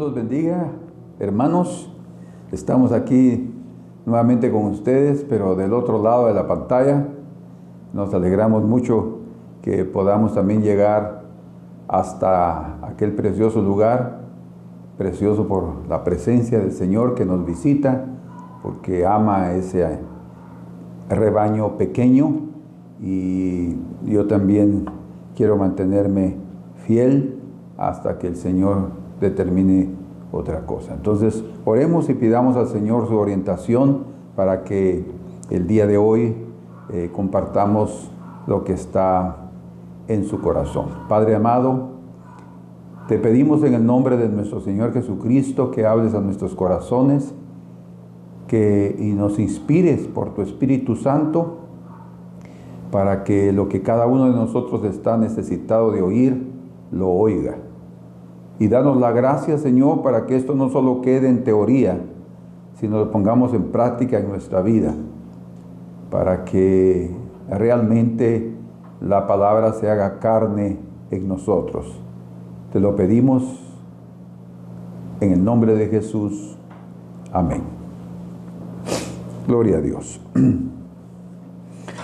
los bendiga, hermanos. Estamos aquí nuevamente con ustedes, pero del otro lado de la pantalla. Nos alegramos mucho que podamos también llegar hasta aquel precioso lugar, precioso por la presencia del Señor que nos visita, porque ama ese rebaño pequeño, y yo también quiero mantenerme fiel hasta que el Señor determine otra cosa. Entonces, oremos y pidamos al Señor su orientación para que el día de hoy compartamos lo que está en su corazón. Padre amado, te pedimos en el nombre de nuestro Señor Jesucristo que hables a nuestros corazones, y nos inspires por tu Espíritu Santo para que lo que cada uno de nosotros está necesitado de oír, lo oiga. Y danos la gracia, Señor, para que esto no solo quede en teoría, sino lo pongamos en práctica en nuestra vida, para que realmente la palabra se haga carne en nosotros. Te lo pedimos en el nombre de Jesús. Amén. Gloria a Dios.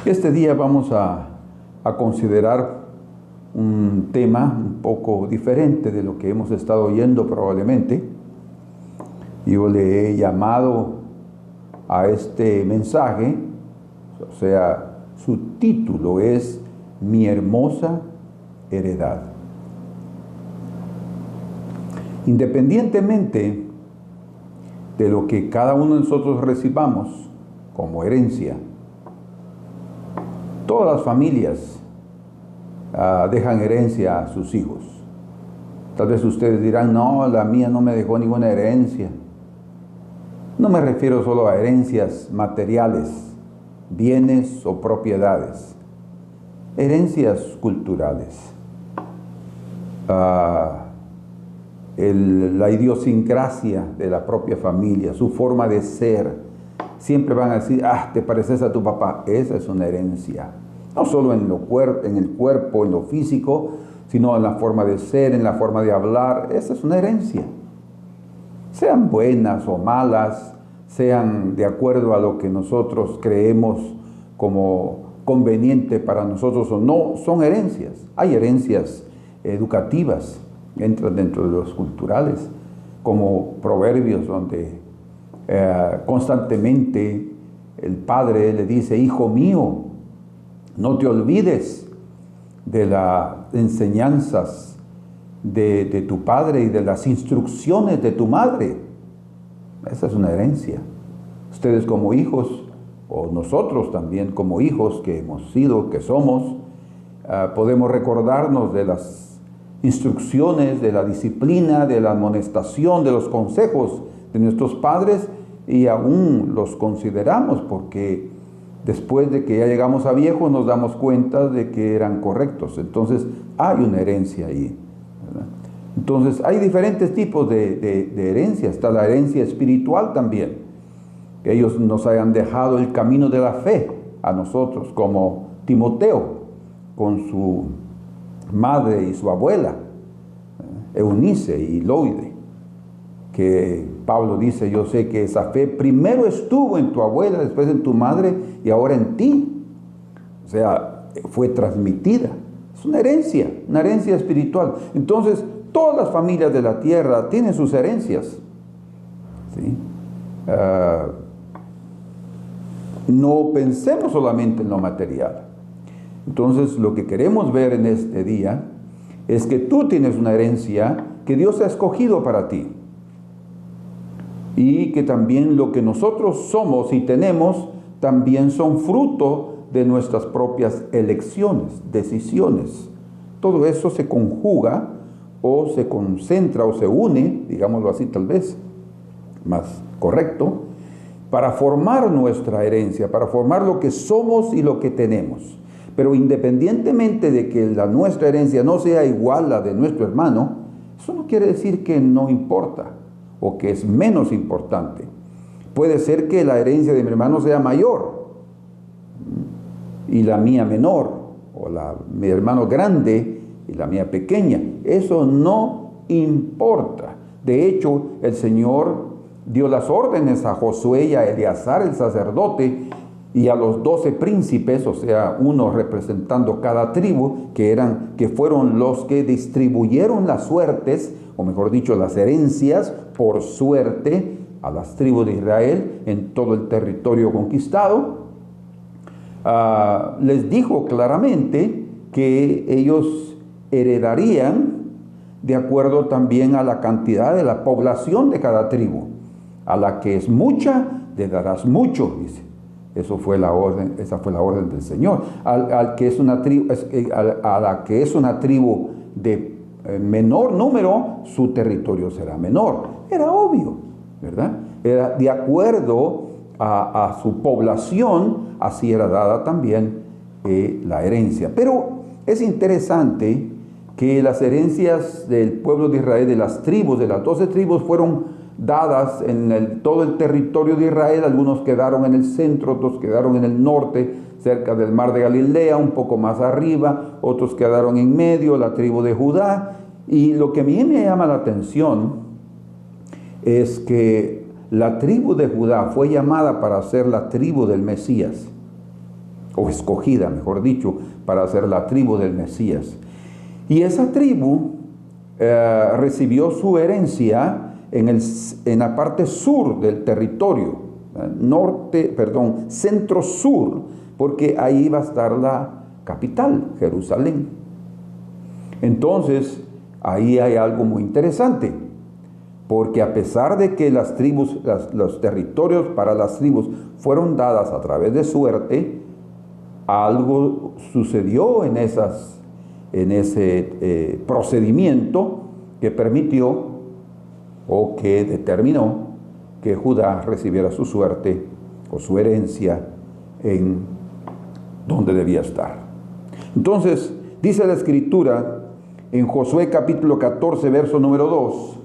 Este día vamos a considerar un tema un poco diferente de lo que hemos estado oyendo probablemente. Yo le he llamado a este mensaje, o sea, su título es Mi hermosa heredad. Independientemente de lo que cada uno de nosotros recibamos como herencia, todas las familias dejan herencia a sus hijos. Tal vez ustedes dirán, no, la mía no me dejó ninguna herencia. No me refiero solo a herencias materiales, bienes o propiedades. Herencias culturales. La idiosincrasia de la propia familia, su forma de ser. Siempre van a decir, te pareces a tu papá. Esa es una herencia. No solo en el cuerpo, en lo físico, sino en la forma de ser, en la forma de hablar. Esa es una herencia. Sean buenas o malas, sean de acuerdo a lo que nosotros creemos como conveniente para nosotros o no, son herencias. Hay herencias educativas, entran dentro de los culturales, como Proverbios, donde constantemente el padre le dice, hijo mío, no te olvides de las enseñanzas de tu padre y de las instrucciones de tu madre. Esa es una herencia. Ustedes como hijos, o nosotros también como hijos que hemos sido, que somos, podemos recordarnos de las instrucciones, de la disciplina, de la amonestación, de los consejos de nuestros padres, y aún los consideramos porque después de que ya llegamos a viejos nos damos cuenta de que eran correctos. Entonces hay una herencia ahí, ¿verdad? Entonces hay diferentes tipos de herencia. Está la herencia espiritual también. Que ellos nos hayan dejado el camino de la fe a nosotros, como Timoteo con su madre y su abuela, Eunice y Loide, que Pablo dice, yo sé que esa fe primero estuvo en tu abuela, después en tu madre y ahora en ti. O sea, fue transmitida. Es una herencia espiritual. Entonces, todas las familias de la tierra tienen sus herencias, ¿sí? No pensemos solamente en lo material. Entonces, lo que queremos ver en este día es que tú tienes una herencia que Dios ha escogido para ti. Y que también lo que nosotros somos y tenemos también son fruto de nuestras propias elecciones, decisiones. Todo eso se conjuga o se concentra o se une, digámoslo así tal vez, más correcto, para formar nuestra herencia, para formar lo que somos y lo que tenemos. Pero independientemente de que nuestra herencia no sea igual a la de nuestro hermano, eso no quiere decir que no importa o que es menos importante. Puede ser que la herencia de mi hermano sea mayor y la mía menor, o mi hermano grande y la mía pequeña. Eso no importa. De hecho, el Señor dio las órdenes a Josué y a Eleazar, el sacerdote, y a los 12 príncipes, o sea, uno representando cada tribu, que fueron los que distribuyeron las suertes, o mejor dicho, las herencias por suerte a las tribus de Israel en todo el territorio conquistado. Les dijo claramente que ellos heredarían de acuerdo también a la cantidad de la población de cada tribu. A la que es mucha, le darás mucho, dice. Esa fue la orden del Señor. A la que es una tribu de menor número, su territorio será menor. Era obvio, ¿verdad? Era de acuerdo a su población, así era dada también la herencia. Pero es interesante que las herencias del pueblo de Israel, de las tribus, de las 12 tribus, fueron dadas en todo el territorio de Israel. Algunos quedaron en el centro, otros quedaron en el norte, cerca del mar de Galilea, un poco más arriba, otros quedaron en medio, la tribu de Judá. Y lo que a mí me llama la atención es que la tribu de Judá fue llamada para ser la tribu del Mesías, o escogida, mejor dicho, para ser la tribu del Mesías. Y esa tribu recibió su herencia en la parte sur del territorio, centro-sur, porque ahí va a estar la capital, Jerusalén. Entonces, ahí hay algo muy interesante, porque a pesar de que las tribus, los territorios para las tribus fueron dadas a través de suerte, algo sucedió en ese procedimiento que permitió o que determinó que Judá recibiera su suerte o su herencia en donde debía estar. Entonces, dice la Escritura en Josué capítulo 14, verso número 2,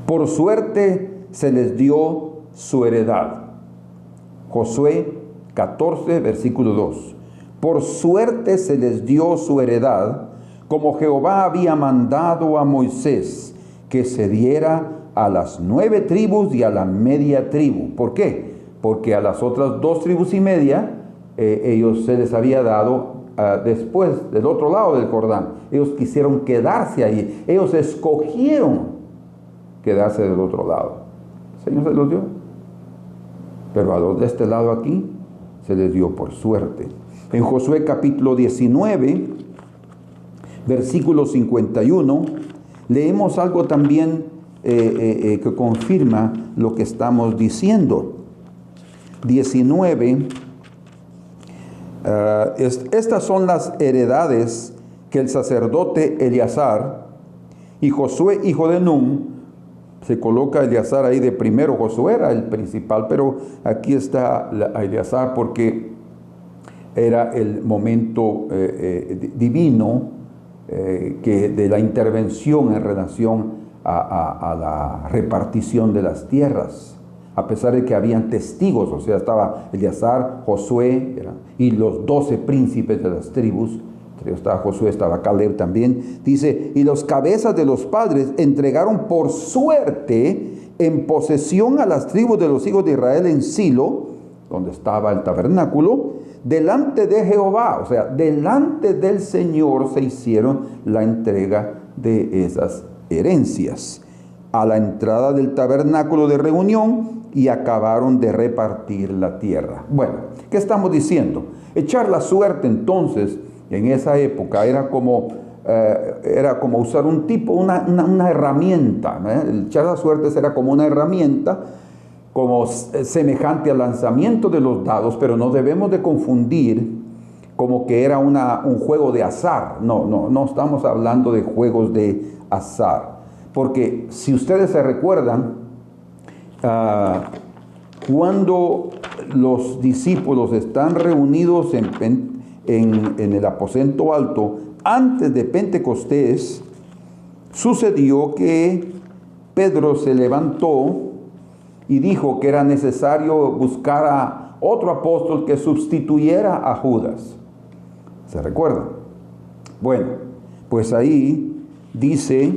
por suerte se les dio su heredad. Josué 14, versículo 2. Por suerte se les dio su heredad, como Jehová había mandado a Moisés, que se diera a las 9 tribus y a la media tribu. ¿Por qué? Porque a las otras 2 tribus y media, ellos se les había dado después, del otro lado del Jordán. Ellos quisieron quedarse ahí. Ellos escogieron quedarse del otro lado. El Señor se los dio. Pero a los de este lado aquí, se les dio por suerte. En Josué capítulo 19, versículo 51, leemos algo también que confirma lo que estamos diciendo. 19, estas son las heredades que el sacerdote Eleazar y Josué, hijo de Nun, se coloca Eleazar ahí de primero. Josué era el principal, pero aquí está Eleazar porque era el momento divino que de la intervención en relación a la repartición de las tierras. A pesar de que habían testigos, o sea, estaba Eleazar, Josué y los 12 príncipes de las tribus. Estaba Josué, estaba Caleb también. Dice, y los cabezas de los padres entregaron por suerte en posesión a las tribus de los hijos de Israel en Silo, donde estaba el tabernáculo, delante de Jehová, o sea, delante del Señor se hicieron la entrega de esas herencias a la entrada del tabernáculo de reunión y acabaron de repartir la tierra. Bueno, ¿qué estamos diciendo? Echar la suerte entonces en esa época era como usar una herramienta. El echar la suerte era como una herramienta, como semejante al lanzamiento de los dados, pero no debemos de confundir como que era un juego de azar. No estamos hablando de juegos de azar. Porque si ustedes se recuerdan, cuando los discípulos están reunidos en el aposento alto, antes de Pentecostés, sucedió que Pedro se levantó y dijo que era necesario buscar a otro apóstol que sustituyera a Judas. ¿Se recuerdan? Bueno, pues ahí dice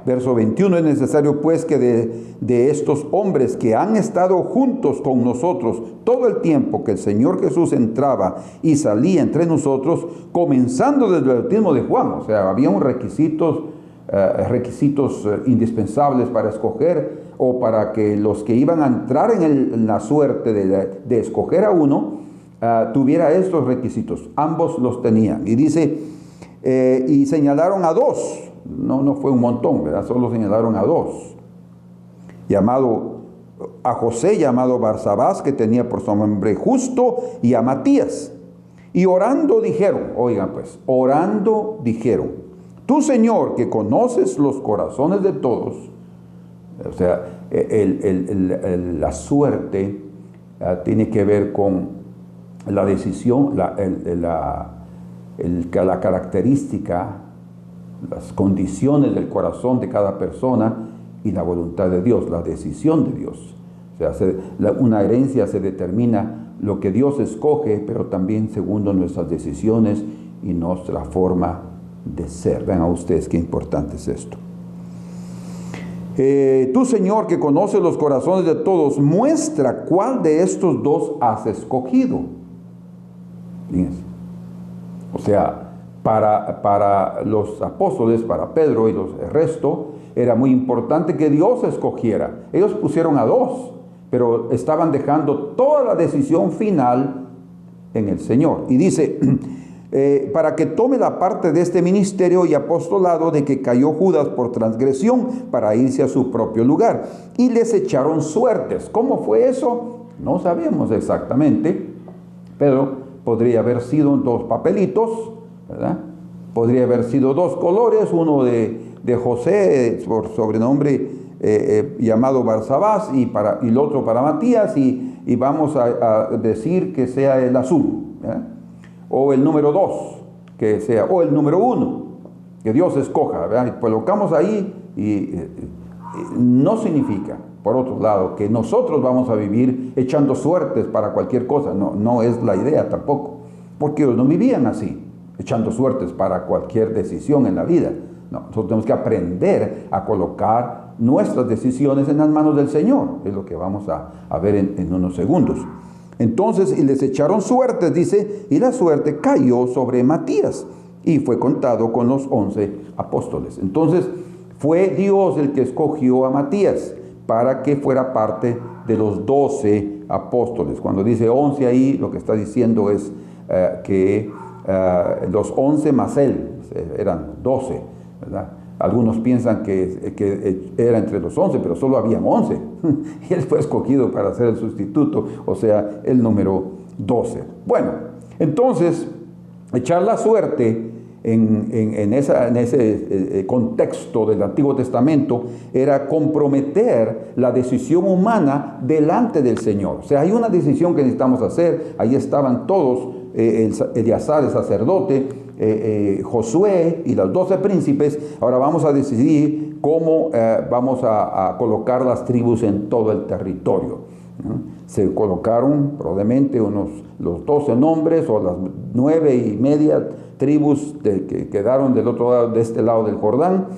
Verso 21, es necesario pues que de estos hombres que han estado juntos con nosotros todo el tiempo que el Señor Jesús entraba y salía entre nosotros, comenzando desde el bautismo de Juan, o sea, había un requisitos indispensables para escoger, o para que los que iban a entrar en la suerte de escoger a uno, tuviera estos requisitos. Ambos los tenían. Y dice, y señalaron a dos. No fue un montón, ¿verdad? Solo señalaron a dos. A José, llamado Barsabás, que tenía por su nombre Justo, y a Matías. Y orando dijeron, oigan pues, orando dijeron, tú, Señor, que conoces los corazones de todos. O sea, la suerte tiene que ver con la decisión, la característica, las condiciones del corazón de cada persona y la voluntad de Dios, la decisión de Dios. O sea, una herencia se determina lo que Dios escoge, pero también según nuestras decisiones y nuestra forma de ser. Vean a ustedes qué importante es esto. Tú, Señor, que conoces los corazones de todos, muestra cuál de estos dos has escogido. Fíjense. O sea, para los apóstoles, para Pedro y el resto, era muy importante que Dios escogiera. Ellos pusieron a dos, pero estaban dejando toda la decisión final en el Señor. Y dice, para que tome la parte de este ministerio y apostolado de que cayó Judas por transgresión para irse a su propio lugar. Y les echaron suertes. ¿Cómo fue eso? No sabemos exactamente, pero podría haber sido dos papelitos, ¿verdad? Podría haber sido dos colores, uno de José, por sobrenombre llamado Barsabás, y el otro para Matías, y vamos a decir que sea el azul, ¿verdad? O el número 2, que sea, o el número 1, que Dios escoja, ¿verdad? Colocamos ahí y no significa, por otro lado, que nosotros vamos a vivir echando suertes para cualquier cosa. No es la idea tampoco, porque ellos no vivían así, echando suertes para cualquier decisión en la vida. No, nosotros tenemos que aprender a colocar nuestras decisiones en las manos del Señor. Es lo que vamos a ver en unos segundos. Entonces, y les echaron suertes, dice, y la suerte cayó sobre Matías, y fue contado con los 11 apóstoles. Entonces, fue Dios el que escogió a Matías para que fuera parte de los 12 apóstoles. Cuando dice 11 ahí, lo que está diciendo es que los 11 más él, eran 12, ¿verdad? Algunos piensan que era entre los 11, pero solo habían 11. Y él fue escogido para ser el sustituto, o sea, el número 12. Bueno, entonces, echar la suerte en ese contexto del Antiguo Testamento era comprometer la decisión humana delante del Señor. O sea, hay una decisión que necesitamos hacer. Ahí estaban todos, Eleazar, el sacerdote, Josué y los 12 príncipes. Ahora vamos a decidir cómo vamos a colocar las tribus en todo el territorio. Se colocaron probablemente los 12 nombres o las 9.5 tribus que quedaron del otro lado, de este lado del Jordán.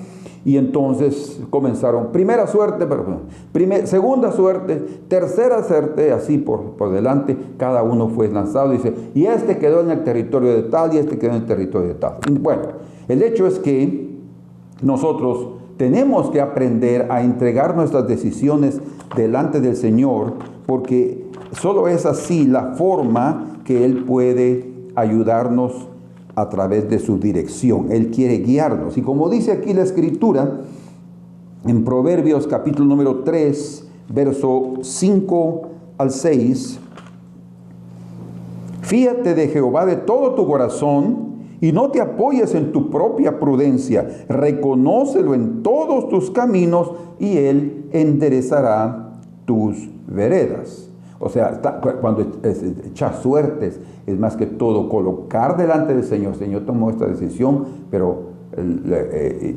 Y entonces comenzaron, primera suerte, segunda suerte, tercera suerte, así por delante, cada uno fue lanzado, dice, y este quedó en el territorio de tal, y este quedó en el territorio de tal. Y bueno, el hecho es que nosotros tenemos que aprender a entregar nuestras decisiones delante del Señor, porque solo es así la forma que Él puede ayudarnos a través de su dirección. Él quiere guiarnos. Y como dice aquí la Escritura, en Proverbios capítulo número 3, verso 5 al 6, fíate de Jehová de todo tu corazón y no te apoyes en tu propia prudencia. Reconócelo en todos tus caminos y Él enderezará tus veredas. O sea, cuando echar suertes, es más que todo colocar delante del Señor. Señor, tomo esta decisión, pero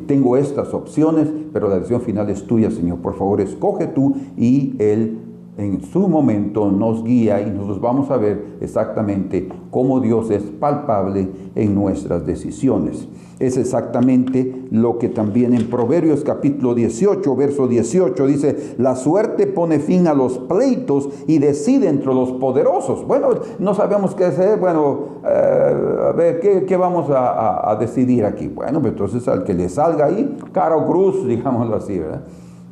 tengo estas opciones, pero la decisión final es tuya, Señor. Por favor, escoge tú, y Él en su momento nos guía y nosotros vamos a ver exactamente cómo Dios es palpable en nuestras decisiones. Es exactamente lo que también en Proverbios capítulo 18, verso 18 dice: la suerte pone fin a los pleitos y decide entre los poderosos. Bueno, no sabemos qué hacer. Bueno, a ver, ¿qué vamos a decidir aquí? Bueno, pues entonces al que le salga ahí, cara o cruz, digámoslo así, ¿verdad?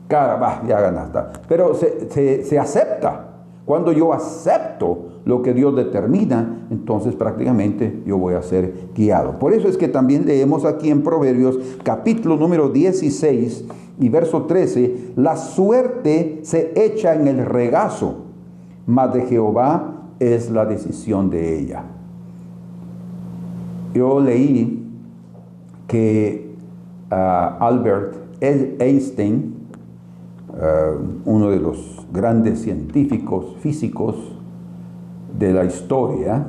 Cara, va, ya ganaste. Pero se acepta. Cuando yo acepto lo que Dios determina, entonces prácticamente yo voy a ser guiado. Por eso es que también leemos aquí en Proverbios capítulo número 16 y verso 13: la suerte se echa en el regazo, mas de Jehová es la decisión de ella. Yo leí que Albert Einstein, uno de los grandes científicos físicos de la historia,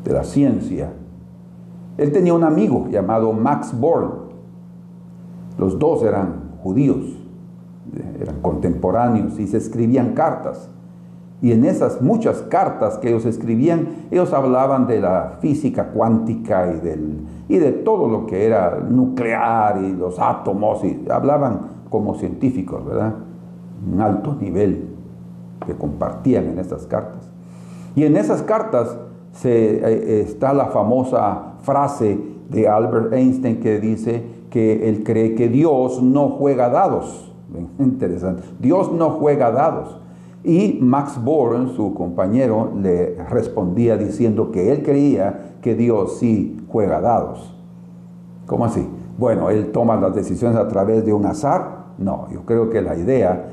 de la ciencia, él tenía un amigo llamado Max Born. Los dos eran judíos, eran contemporáneos y se escribían cartas. Y en esas muchas cartas que ellos escribían, ellos hablaban de la física cuántica y de todo lo que era nuclear y los átomos, y hablaban como científicos, ¿verdad? Un alto nivel que compartían en estas cartas. Y en esas cartas está la famosa frase de Albert Einstein que dice que él cree que Dios no juega dados. Interesante. Dios no juega dados. Y Max Born, su compañero, le respondía diciendo que él creía que Dios sí juega dados. ¿Cómo así? Bueno, él toma las decisiones a través de un azar. No, yo creo que la idea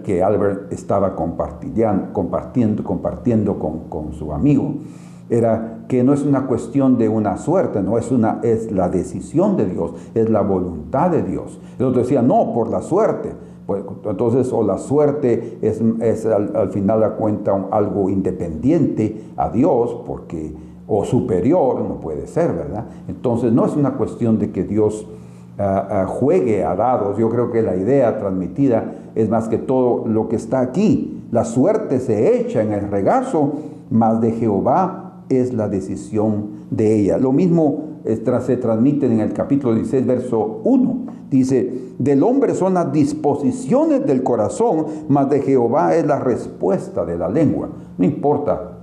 que Albert estaba compartiendo con su amigo era que no es una cuestión de una suerte, no es la decisión de Dios, es la voluntad de Dios. El otro decía, no, por la suerte. Pues, entonces, o la suerte es al final de cuenta algo independiente a Dios, o superior, no puede ser, ¿verdad? Entonces, no es una cuestión de que Dios juegue a dados. Yo creo que la idea transmitida es más que todo lo que está aquí. La suerte se echa en el regazo, mas de Jehová es la decisión de ella. Lo mismo se transmite en el capítulo 16, verso 1. Dice, del hombre son las disposiciones del corazón, mas de Jehová es la respuesta de la lengua. No importa.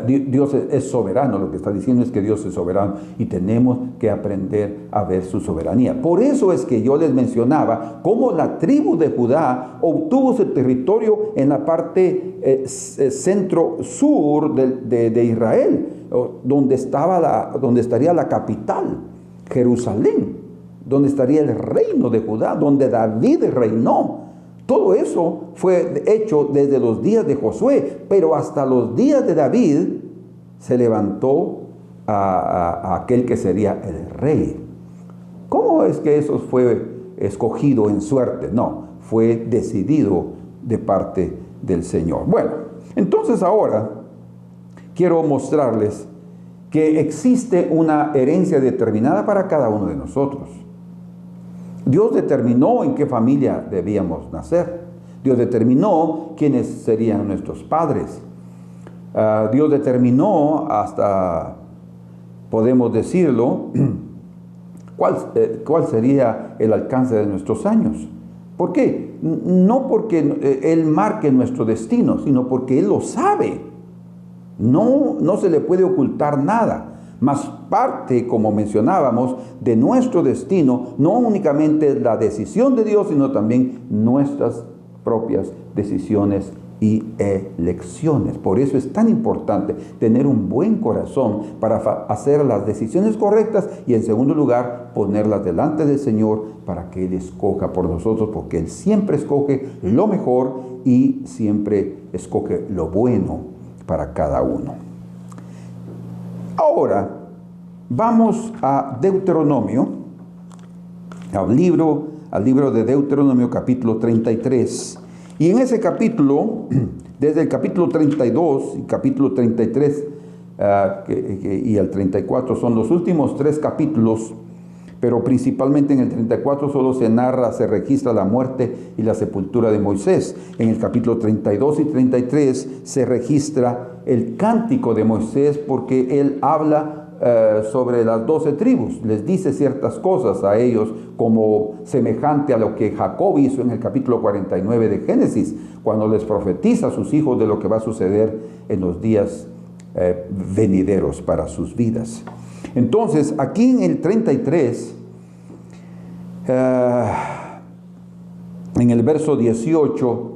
Dios es soberano. Lo que está diciendo es que Dios es soberano y tenemos que aprender a ver su soberanía. Por eso es que yo les mencionaba cómo la tribu de Judá obtuvo su territorio en la parte centro-sur de Israel, donde estaría la capital, Jerusalén, donde estaría el reino de Judá, donde David reinó. Todo eso fue hecho desde los días de Josué, pero hasta los días de David se levantó a aquel que sería el rey. ¿Cómo es que eso fue escogido en suerte? No, fue decidido de parte del Señor. Bueno, entonces ahora quiero mostrarles que existe una herencia determinada para cada uno de nosotros. Dios determinó en qué familia debíamos nacer. Dios determinó quiénes serían nuestros padres. Dios determinó, hasta podemos decirlo, cuál sería el alcance de nuestros años. ¿Por qué? No porque Él marque nuestro destino, sino porque Él lo sabe. No se le puede ocultar nada. Más parte, como mencionábamos, de nuestro destino, no únicamente es la decisión de Dios, sino también nuestras propias decisiones y elecciones. Por eso es tan importante tener un buen corazón para hacer las decisiones correctas y, en segundo lugar, ponerlas delante del Señor para que Él escoja por nosotros, porque Él siempre escoge lo mejor y siempre escoge lo bueno para cada uno. Ahora, vamos a Deuteronomio, al libro de Deuteronomio capítulo 33. Y en ese capítulo, desde el capítulo 32 y capítulo 33 y el 34, son los últimos 3 capítulos, pero principalmente en el 34 solo se narra, se registra la muerte y la sepultura de Moisés. En el capítulo 32 y 33 se registra el cántico de Moisés, porque él habla sobre las 12 tribus, les dice ciertas cosas a ellos, como semejante a lo que Jacob hizo en el capítulo 49 de Génesis, cuando les profetiza a sus hijos de lo que va a suceder en los días venideros para sus vidas. Entonces, aquí en el 33, en el verso 18,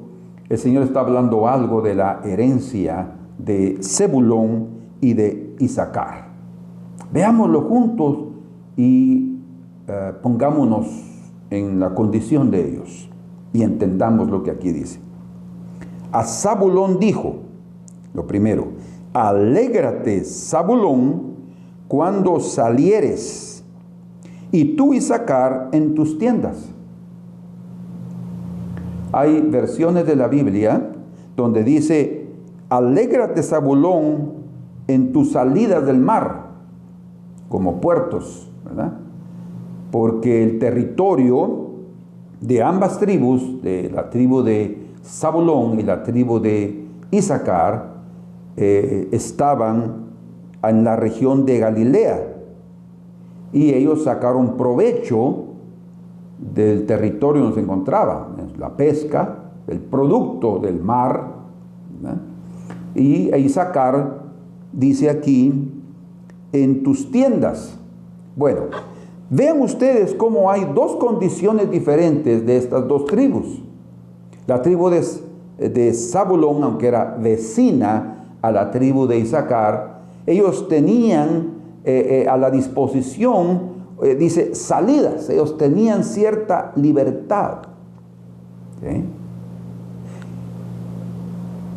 el Señor está hablando algo de la herencia de Zebulón y de Isaacar. Veámoslo juntos y pongámonos en la condición de ellos y entendamos lo que aquí dice. A Zabulón dijo, lo primero, alégrate, Zabulón, cuando salieres, y tú, Isaacar, en tus tiendas. Hay versiones de la Biblia donde dice, alégrate, Zabulón, en tus salidas del mar, como puertos, ¿verdad? Porque el territorio de ambas tribus, de la tribu de Zabulón y la tribu de Isaacar, estaban en la región de Galilea, y ellos sacaron provecho del territorio donde se encontraban, la pesca, el producto del mar, ¿verdad? Y Isaacar dice aquí, en tus tiendas. Bueno, vean ustedes cómo hay dos condiciones diferentes de estas dos tribus. La tribu de Zabulón, aunque era vecina a la tribu de Isaacar, ellos tenían a la disposición, dice, salidas. Ellos tenían cierta libertad. ¿Sí?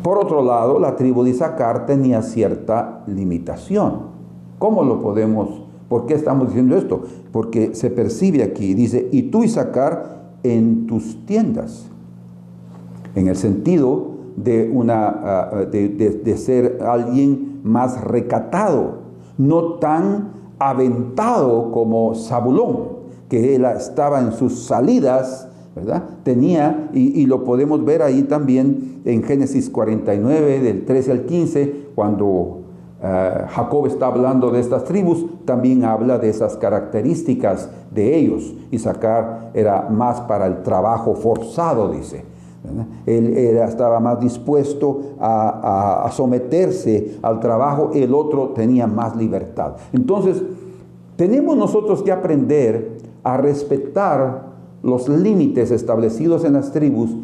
Por otro lado, la tribu de Isaacar tenía cierta limitación. ¿Cómo lo podemos? ¿Por qué estamos diciendo esto? Porque se percibe aquí, dice, y tú, Isaacar, en tus tiendas. En el sentido de ser alguien más recatado, no tan aventado como Zabulón, que él estaba en sus salidas, ¿verdad? Tenía, y lo podemos ver ahí también en Génesis 49, del 13 al 15, cuando Jacob está hablando de estas tribus, también habla de esas características de ellos. Isaacar era más para el trabajo forzado, dice, ¿verdad? Él estaba más dispuesto a someterse al trabajo, el otro tenía más libertad. Entonces, tenemos nosotros que aprender a respetar los límites establecidos en las tribus.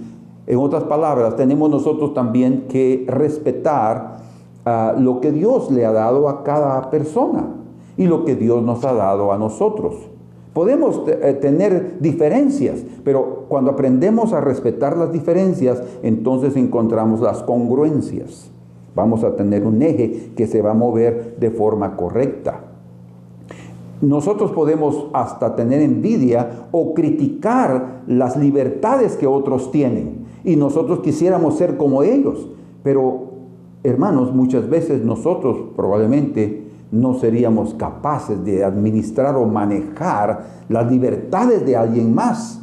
En otras palabras, tenemos nosotros también que respetar lo que Dios le ha dado a cada persona y lo que Dios nos ha dado a nosotros. Podemos tener diferencias, pero cuando aprendemos a respetar las diferencias, entonces encontramos las congruencias. Vamos a tener un eje que se va a mover de forma correcta. Nosotros podemos hasta tener envidia o criticar las libertades que otros tienen, y nosotros quisiéramos ser como ellos, pero hermanos, muchas veces nosotros probablemente no seríamos capaces de administrar o manejar las libertades de alguien más.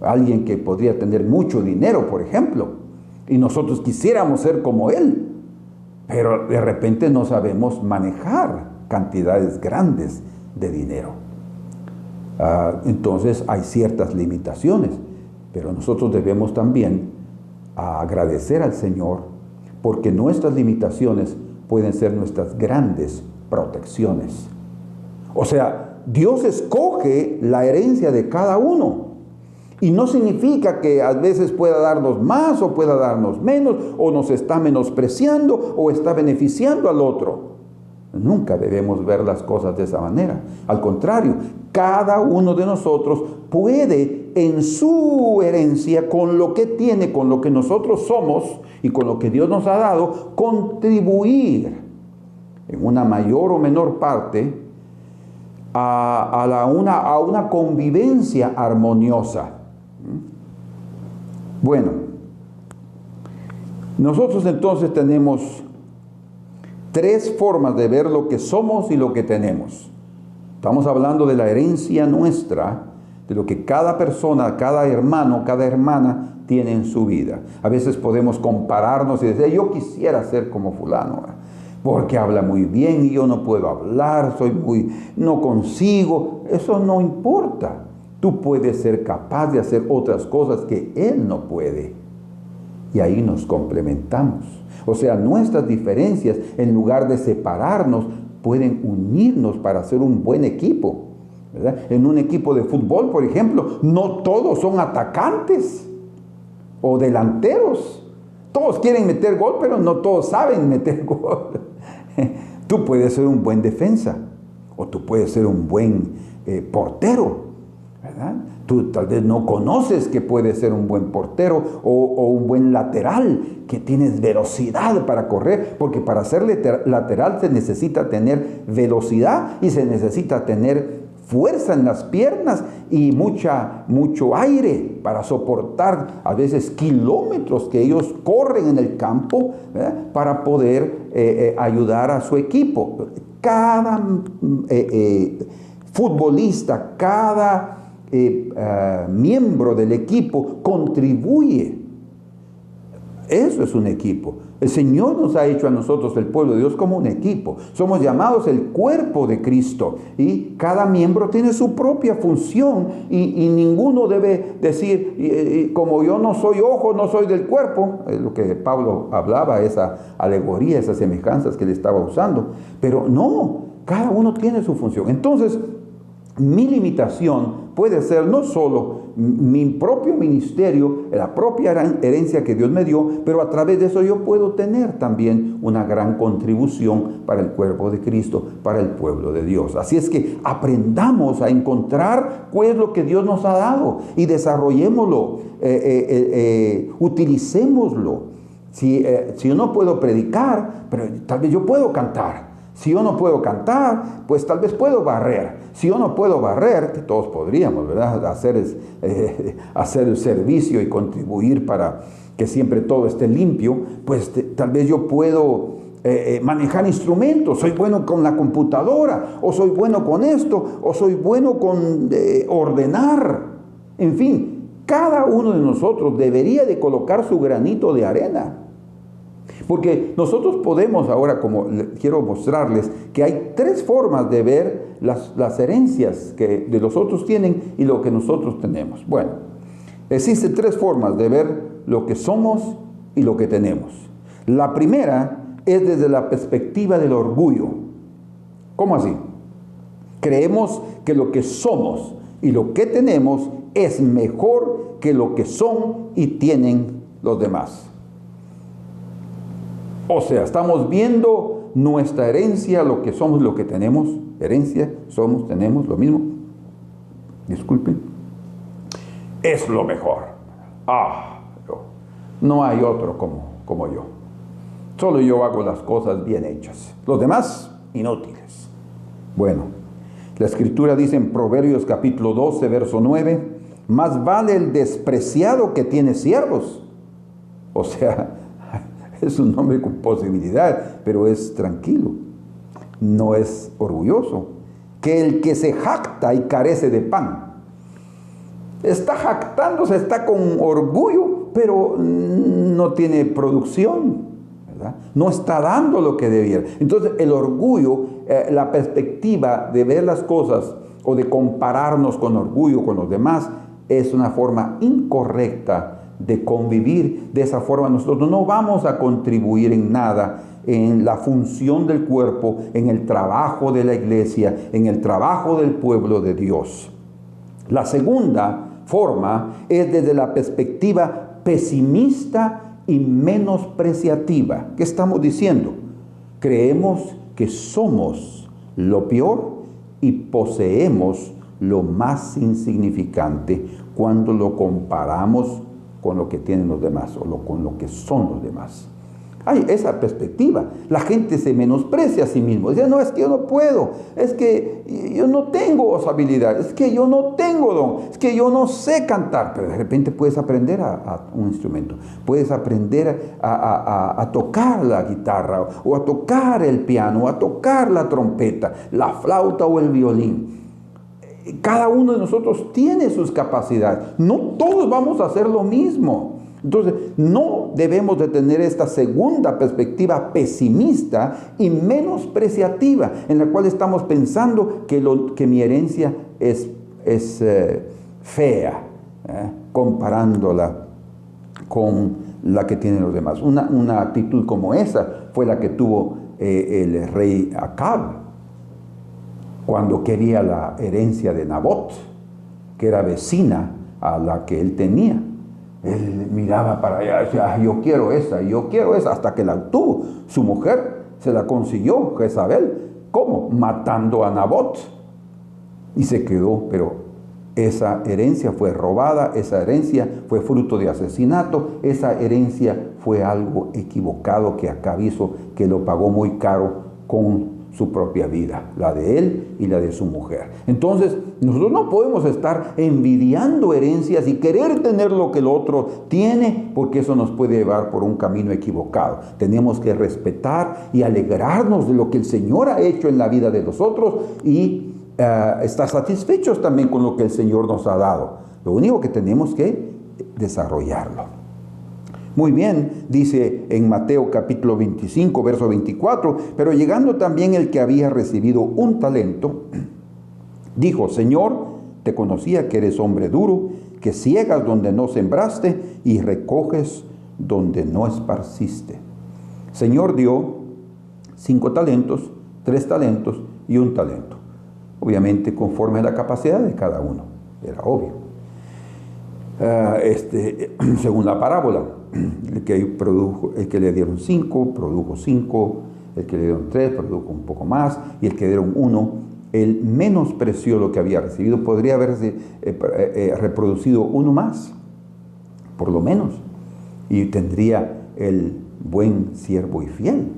Alguien que podría tener mucho dinero, por ejemplo, y nosotros quisiéramos ser como él, pero de repente no sabemos manejar cantidades grandes de dinero. Entonces hay ciertas limitaciones, pero nosotros debemos también agradecer al Señor, porque nuestras limitaciones pueden ser nuestras grandes protecciones. O sea, Dios escoge la herencia de cada uno, y no significa que a veces pueda darnos más o pueda darnos menos, o nos está menospreciando o está beneficiando al otro. Nunca debemos ver las cosas de esa manera. Al contrario, cada uno de nosotros puede en su herencia, con lo que tiene, con lo que nosotros somos y con lo que Dios nos ha dado, contribuir en una mayor o menor parte a una convivencia armoniosa. Bueno, nosotros entonces tenemos tres formas de ver lo que somos y lo que tenemos. Estamos hablando de la herencia nuestra, de lo que cada persona, cada hermano, cada hermana tiene en su vida. A veces podemos compararnos y decir, yo quisiera ser como fulano, porque habla muy bien y yo no puedo hablar, no consigo. Eso no importa. Tú puedes ser capaz de hacer otras cosas que él no puede. Y ahí nos complementamos. O sea, nuestras diferencias, en lugar de separarnos, pueden unirnos para hacer un buen equipo, ¿verdad? En un equipo de fútbol, por ejemplo, no todos son atacantes o delanteros. Todos quieren meter gol, pero no todos saben meter gol. Tú puedes ser un buen defensa o tú puedes ser un buen portero, ¿verdad? Tú tal vez no conoces que puedes ser un buen portero o un buen lateral, que tienes velocidad para correr, porque para ser lateral se necesita tener velocidad y se necesita tener fuerza en las piernas y mucho aire para soportar a veces kilómetros que ellos corren en el campo, ¿verdad? Para poder ayudar a su equipo. Cada futbolista, cada miembro del equipo contribuye. Eso es un equipo. El Señor nos ha hecho a nosotros, el pueblo de Dios, como un equipo. Somos llamados el cuerpo de Cristo y cada miembro tiene su propia función y ninguno debe decir, como yo no soy ojo, no soy del cuerpo. Es lo que Pablo hablaba, esa alegoría, esas semejanzas que él estaba usando. Pero no, cada uno tiene su función. Entonces, mi limitación puede ser no solo mi propio ministerio, la propia herencia que Dios me dio, pero a través de eso yo puedo tener también una gran contribución para el cuerpo de Cristo, para el pueblo de Dios. Así es que aprendamos a encontrar cuál es lo que Dios nos ha dado y desarrollémoslo, utilicémoslo. Si yo no puedo predicar, pero tal vez yo puedo cantar. Si yo no puedo cantar, pues tal vez puedo barrer. Si yo no puedo barrer, que todos podríamos, ¿verdad? Hacer el servicio y contribuir para que siempre todo esté limpio, pues tal vez yo puedo manejar instrumentos. Soy bueno con la computadora, o soy bueno con esto, o soy bueno con ordenar. En fin, cada uno de nosotros debería de colocar su granito de arena. Porque nosotros podemos ahora, como quiero mostrarles, que hay tres formas de ver las herencias que de los otros tienen y lo que nosotros tenemos. Bueno, existen tres formas de ver lo que somos y lo que tenemos. La primera es desde la perspectiva del orgullo. ¿Cómo así? Creemos que lo que somos y lo que tenemos es mejor que lo que son y tienen los demás. O sea, estamos viendo nuestra herencia, lo que somos, lo que tenemos. Herencia, somos, tenemos, lo mismo. Disculpen. Es lo mejor. No hay otro como yo. Solo yo hago las cosas bien hechas. Los demás, inútiles. Bueno, la Escritura dice en Proverbios capítulo 12, verso 9, más vale el despreciado que tiene siervos. O sea, es un hombre con posibilidad, pero es tranquilo, no es orgulloso, que el que se jacta y carece de pan. Está jactándose, está con orgullo, pero no tiene producción, ¿verdad? No está dando lo que debiera. Entonces el orgullo, la perspectiva de ver las cosas o de compararnos con orgullo con los demás, es una forma incorrecta de convivir. De esa forma nosotros no vamos a contribuir en nada en la función del cuerpo, en el trabajo de la iglesia, en el trabajo del pueblo de Dios. La segunda forma es desde la perspectiva pesimista y menospreciativa. ¿Qué estamos diciendo? Creemos que somos lo peor y poseemos lo más insignificante cuando lo comparamos con lo que tienen los demás o con lo que son los demás. Hay esa perspectiva. La gente se menosprecia a sí mismo. Dice, no, es que yo no puedo, es que yo no tengo esa habilidad, es que yo no tengo don, es que yo no sé cantar. Pero de repente puedes aprender a un instrumento, puedes aprender a tocar la guitarra, o a tocar el piano, o a tocar la trompeta, la flauta o el violín. Cada uno de nosotros tiene sus capacidades. No todos vamos a hacer lo mismo. Entonces, no debemos de tener esta segunda perspectiva pesimista y menospreciativa, en la cual estamos pensando que mi herencia es fea, comparándola con la que tienen los demás. Una actitud como esa fue la que tuvo el rey Acab, cuando quería la herencia de Nabot, que era vecina a la que él tenía. Él miraba para allá y decía, yo quiero esa, hasta que la obtuvo. Su mujer se la consiguió, Jezabel. ¿Cómo? Matando a Nabot. Y se quedó, pero esa herencia fue robada, esa herencia fue fruto de asesinato, esa herencia fue algo equivocado que Acab hizo, que lo pagó muy caro con su propia vida, la de él y la de su mujer. Entonces, nosotros no podemos estar envidiando herencias y querer tener lo que el otro tiene, porque eso nos puede llevar por un camino equivocado. Tenemos que respetar y alegrarnos de lo que el Señor ha hecho en la vida de nosotros y estar satisfechos también con lo que el Señor nos ha dado. Lo único que tenemos que desarrollarlo. Muy bien, dice en Mateo capítulo 25, verso 24, pero llegando también el que había recibido un talento, dijo, Señor, te conocía que eres hombre duro, que ciegas donde no sembraste y recoges donde no esparciste. Señor dio 5 talentos, 3 talentos y 1 talento. Obviamente conforme a la capacidad de cada uno, era obvio. Según la parábola, el que le dieron 5, produjo 5, el que le dieron 3, produjo un poco más, y el que le dieron 1, él menospreció lo que había recibido. Podría haberse reproducido 1 más, por lo menos, y tendría el buen siervo y fiel.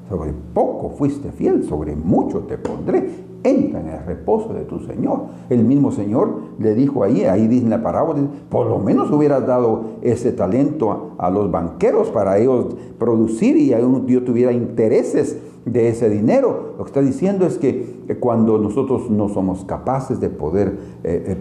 Sobre poco fuiste fiel, sobre mucho te pondré. Entra en el reposo de tu Señor. El mismo Señor le dijo ahí dice en la parábola, por lo menos hubieras dado ese talento a los banqueros para ellos producir y yo tuviera intereses de ese dinero. Lo que está diciendo es que cuando nosotros no somos capaces de poder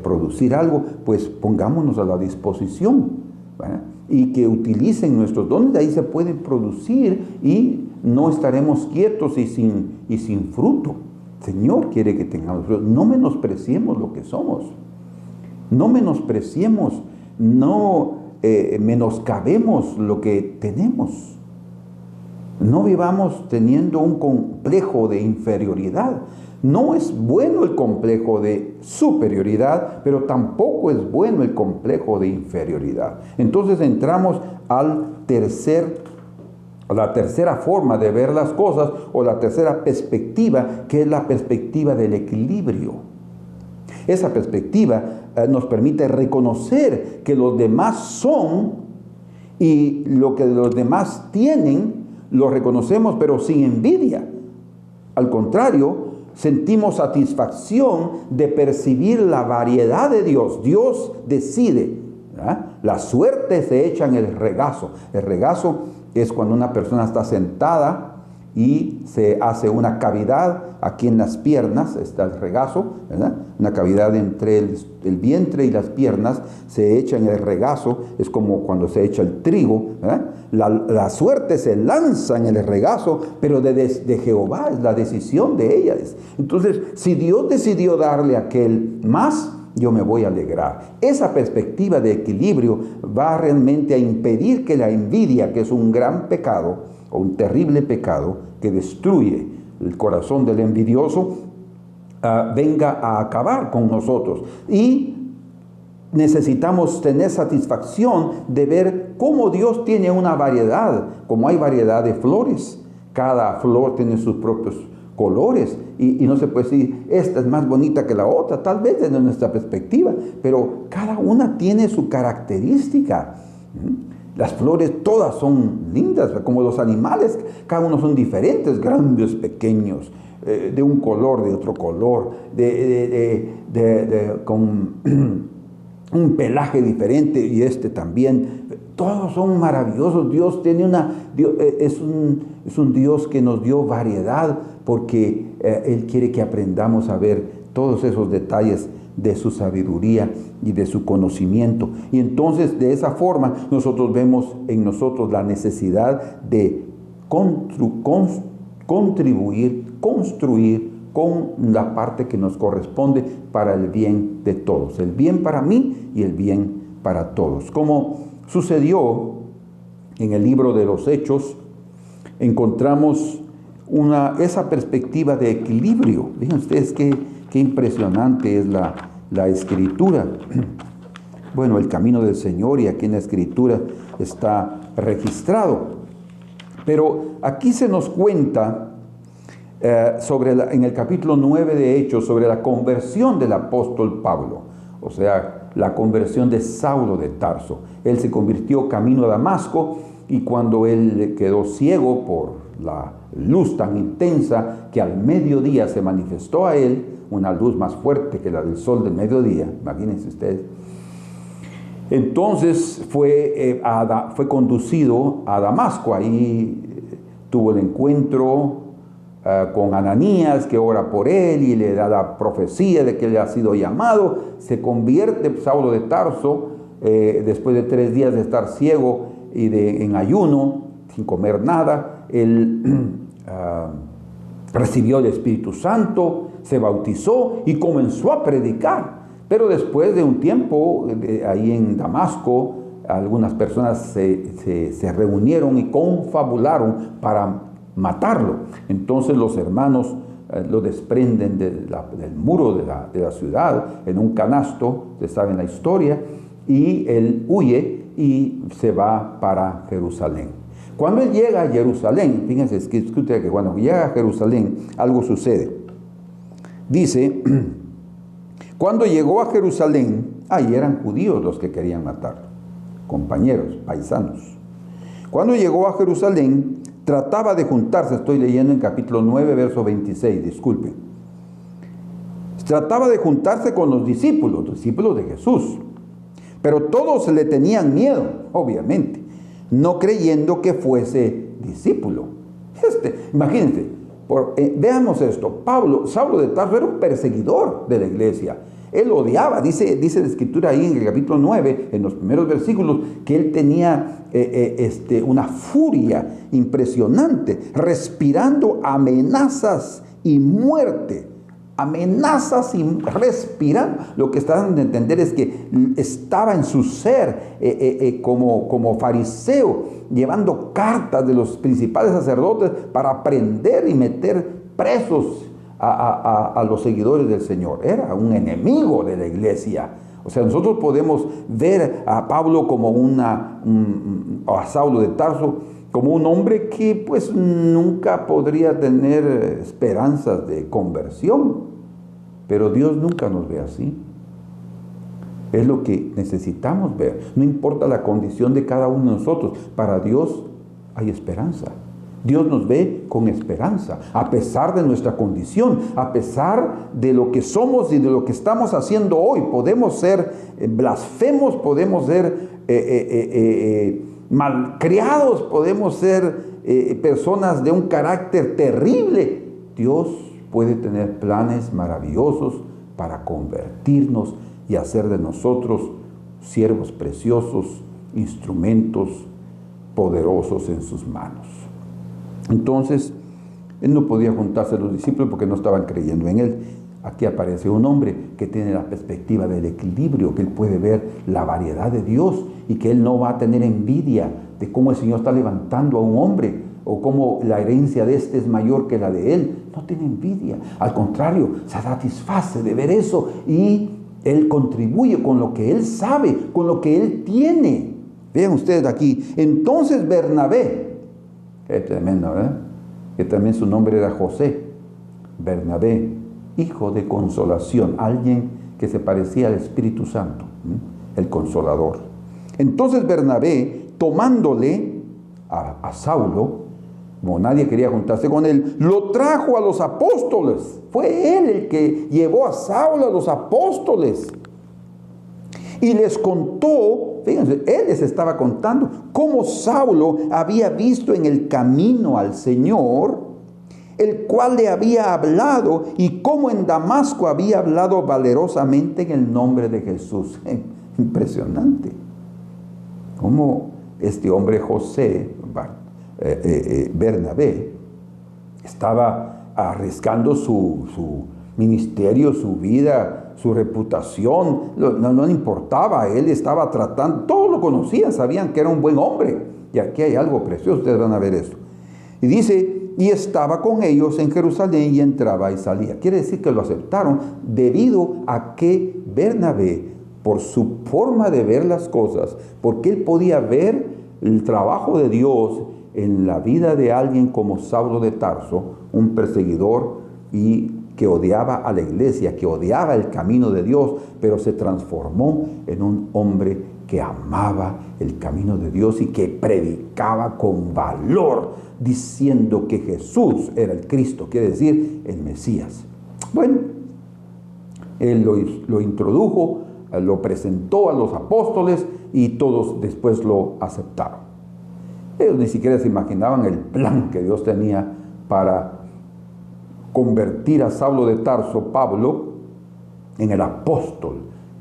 producir algo, pues pongámonos a la disposición, ¿verdad? Y que utilicen nuestros dones, de ahí se pueden producir y no estaremos quietos y sin fruto. Señor quiere que tengamos fruto. No menospreciemos lo que somos. No menospreciemos, no menoscabemos lo que tenemos. No vivamos teniendo un complejo de inferioridad. No es bueno el complejo de superioridad, pero tampoco es bueno el complejo de inferioridad. Entonces entramos a la tercera forma de ver las cosas, o la tercera perspectiva, que es la perspectiva del equilibrio. Esa perspectiva nos permite reconocer que los demás son y lo que los demás tienen, lo reconocemos pero sin envidia. Al contrario, sentimos satisfacción de percibir la variedad de Dios. Dios decide, ¿verdad? La suerte se echa en el regazo. El regazo es cuando una persona está sentada y se hace una cavidad aquí en las piernas, está el regazo, ¿verdad? Una cavidad entre el vientre y las piernas, se echa en el regazo, es como cuando se echa el trigo, ¿verdad? La suerte se lanza en el regazo, pero de Jehová es la decisión de ella. Entonces, si Dios decidió darle a aquel más, yo me voy a alegrar. Esa perspectiva de equilibrio va realmente a impedir que la envidia, que es un gran pecado, o un terrible pecado que destruye el corazón del envidioso, venga a acabar con nosotros. Y necesitamos tener satisfacción de ver cómo Dios tiene una variedad, como hay variedad de flores. Cada flor tiene sus propios colores y no se puede decir, esta es más bonita que la otra, tal vez desde nuestra perspectiva, pero cada una tiene su característica. Las flores todas son lindas, como los animales, cada uno son diferentes, grandes, pequeños, de un color, de otro color, con un pelaje diferente, y este también. Todos son maravillosos. Dios tiene es un Dios que nos dio variedad, porque Él quiere que aprendamos a ver todos esos detalles de su sabiduría y de su conocimiento. Y entonces, de esa forma, nosotros vemos en nosotros la necesidad de contribuir, construir con la parte que nos corresponde para el bien de todos. El bien para mí y el bien para todos. Como sucedió en el libro de los Hechos, encontramos esa perspectiva de equilibrio. Fíjense ustedes qué impresionante es la Escritura. Bueno, el camino del Señor, y aquí en la Escritura está registrado. Pero aquí se nos cuenta en el capítulo 9 de Hechos, sobre la conversión del apóstol Pablo, o sea, la conversión de Saulo de Tarso. Él se convirtió camino a Damasco, y cuando él quedó ciego por la luz tan intensa que al mediodía se manifestó a él, una luz más fuerte que la del sol del mediodía, imagínense ustedes. Entonces fue conducido a Damasco. Ahí tuvo el encuentro con Ananías, que ora por él y le da la profecía de que él ha sido llamado. Se convierte Saulo de Tarso, después de 3 días de estar ciego y en ayuno, sin comer nada. Él recibió el Espíritu Santo, se bautizó y comenzó a predicar. Pero después de un tiempo, ahí en Damasco, algunas personas se reunieron y confabularon para matarlo. Entonces los hermanos lo desprenden del muro de la ciudad en un canasto, ustedes saben la historia, y él huye y se va para Jerusalén. Cuando él llega a Jerusalén, fíjense, que cuando llega a Jerusalén algo sucede. Dice, cuando llegó a Jerusalén, ahí eran judíos los que querían matarlo, compañeros, paisanos. Cuando llegó a Jerusalén, trataba de juntarse, estoy leyendo en capítulo 9, verso 26, disculpen. Trataba de juntarse con los discípulos de Jesús, pero todos le tenían miedo, obviamente, no creyendo que fuese discípulo. Imagínense, veamos esto. Saulo de Tarso era un perseguidor de la iglesia. Él odiaba, dice la Escritura ahí en el capítulo 9, en los primeros versículos, que él tenía una furia impresionante, respirando amenazas y muerte. Amenazas y respirando. Lo que están de entender es que estaba en su ser como fariseo, llevando cartas de los principales sacerdotes para prender y meter presos a los seguidores del Señor. Era un enemigo de la iglesia. O sea, nosotros podemos ver a Pablo como a Saulo de Tarso como un hombre que pues nunca podría tener esperanzas de conversión. Pero Dios nunca nos ve así. Es lo que necesitamos ver. No importa la condición de cada uno de nosotros, para Dios hay esperanza. Dios nos ve con esperanza, a pesar de nuestra condición, a pesar de lo que somos y de lo que estamos haciendo hoy. Podemos ser blasfemos, podemos ser malcriados, podemos ser personas de un carácter terrible. Dios puede tener planes maravillosos para convertirnos y hacer de nosotros siervos preciosos, instrumentos poderosos en sus manos. Entonces, él no podía juntarse a los discípulos porque no estaban creyendo en él. Aquí aparece un hombre que tiene la perspectiva del equilibrio, que él puede ver la variedad de Dios y que él no va a tener envidia de cómo el Señor está levantando a un hombre o cómo la herencia de este es mayor que la de él. No tiene envidia. Al contrario, se satisface de ver eso y él contribuye con lo que él sabe, con lo que él tiene. Vean ustedes aquí. Entonces Bernabé, qué tremendo, ¿verdad? Que también su nombre era José. Bernabé, hijo de consolación, alguien que se parecía al Espíritu Santo, el Consolador. Entonces Bernabé, tomándole a Saulo, como nadie quería juntarse con él, lo trajo a los apóstoles. Fue él el que llevó a Saulo a los apóstoles. Y les contó, fíjense, él les estaba contando cómo Saulo había visto en el camino al Señor, el cual le había hablado, y cómo en Damasco había hablado valerosamente en el nombre de Jesús. Impresionante. Cómo este hombre José, Bernabé, estaba arriesgando su ministerio, su vida, su reputación. No le importaba, él estaba tratando, todos lo conocían, sabían que era un buen hombre. Y aquí hay algo precioso, ustedes van a ver esto. Y dice, y estaba con ellos en Jerusalén y entraba y salía. Quiere decir que lo aceptaron debido a que Bernabé, por su forma de ver las cosas, porque él podía ver el trabajo de Dios en la vida de alguien como Saulo de Tarso, un perseguidor y que odiaba a la iglesia, que odiaba el camino de Dios, pero se transformó en un hombre que amaba el camino de Dios y que predicaba con valor, diciendo que Jesús era el Cristo, quiere decir el Mesías. Bueno, él lo introdujo, lo presentó a los apóstoles y todos después lo aceptaron. Ellos ni siquiera se imaginaban el plan que Dios tenía para convertir a Saulo de Tarso, Pablo, en el apóstol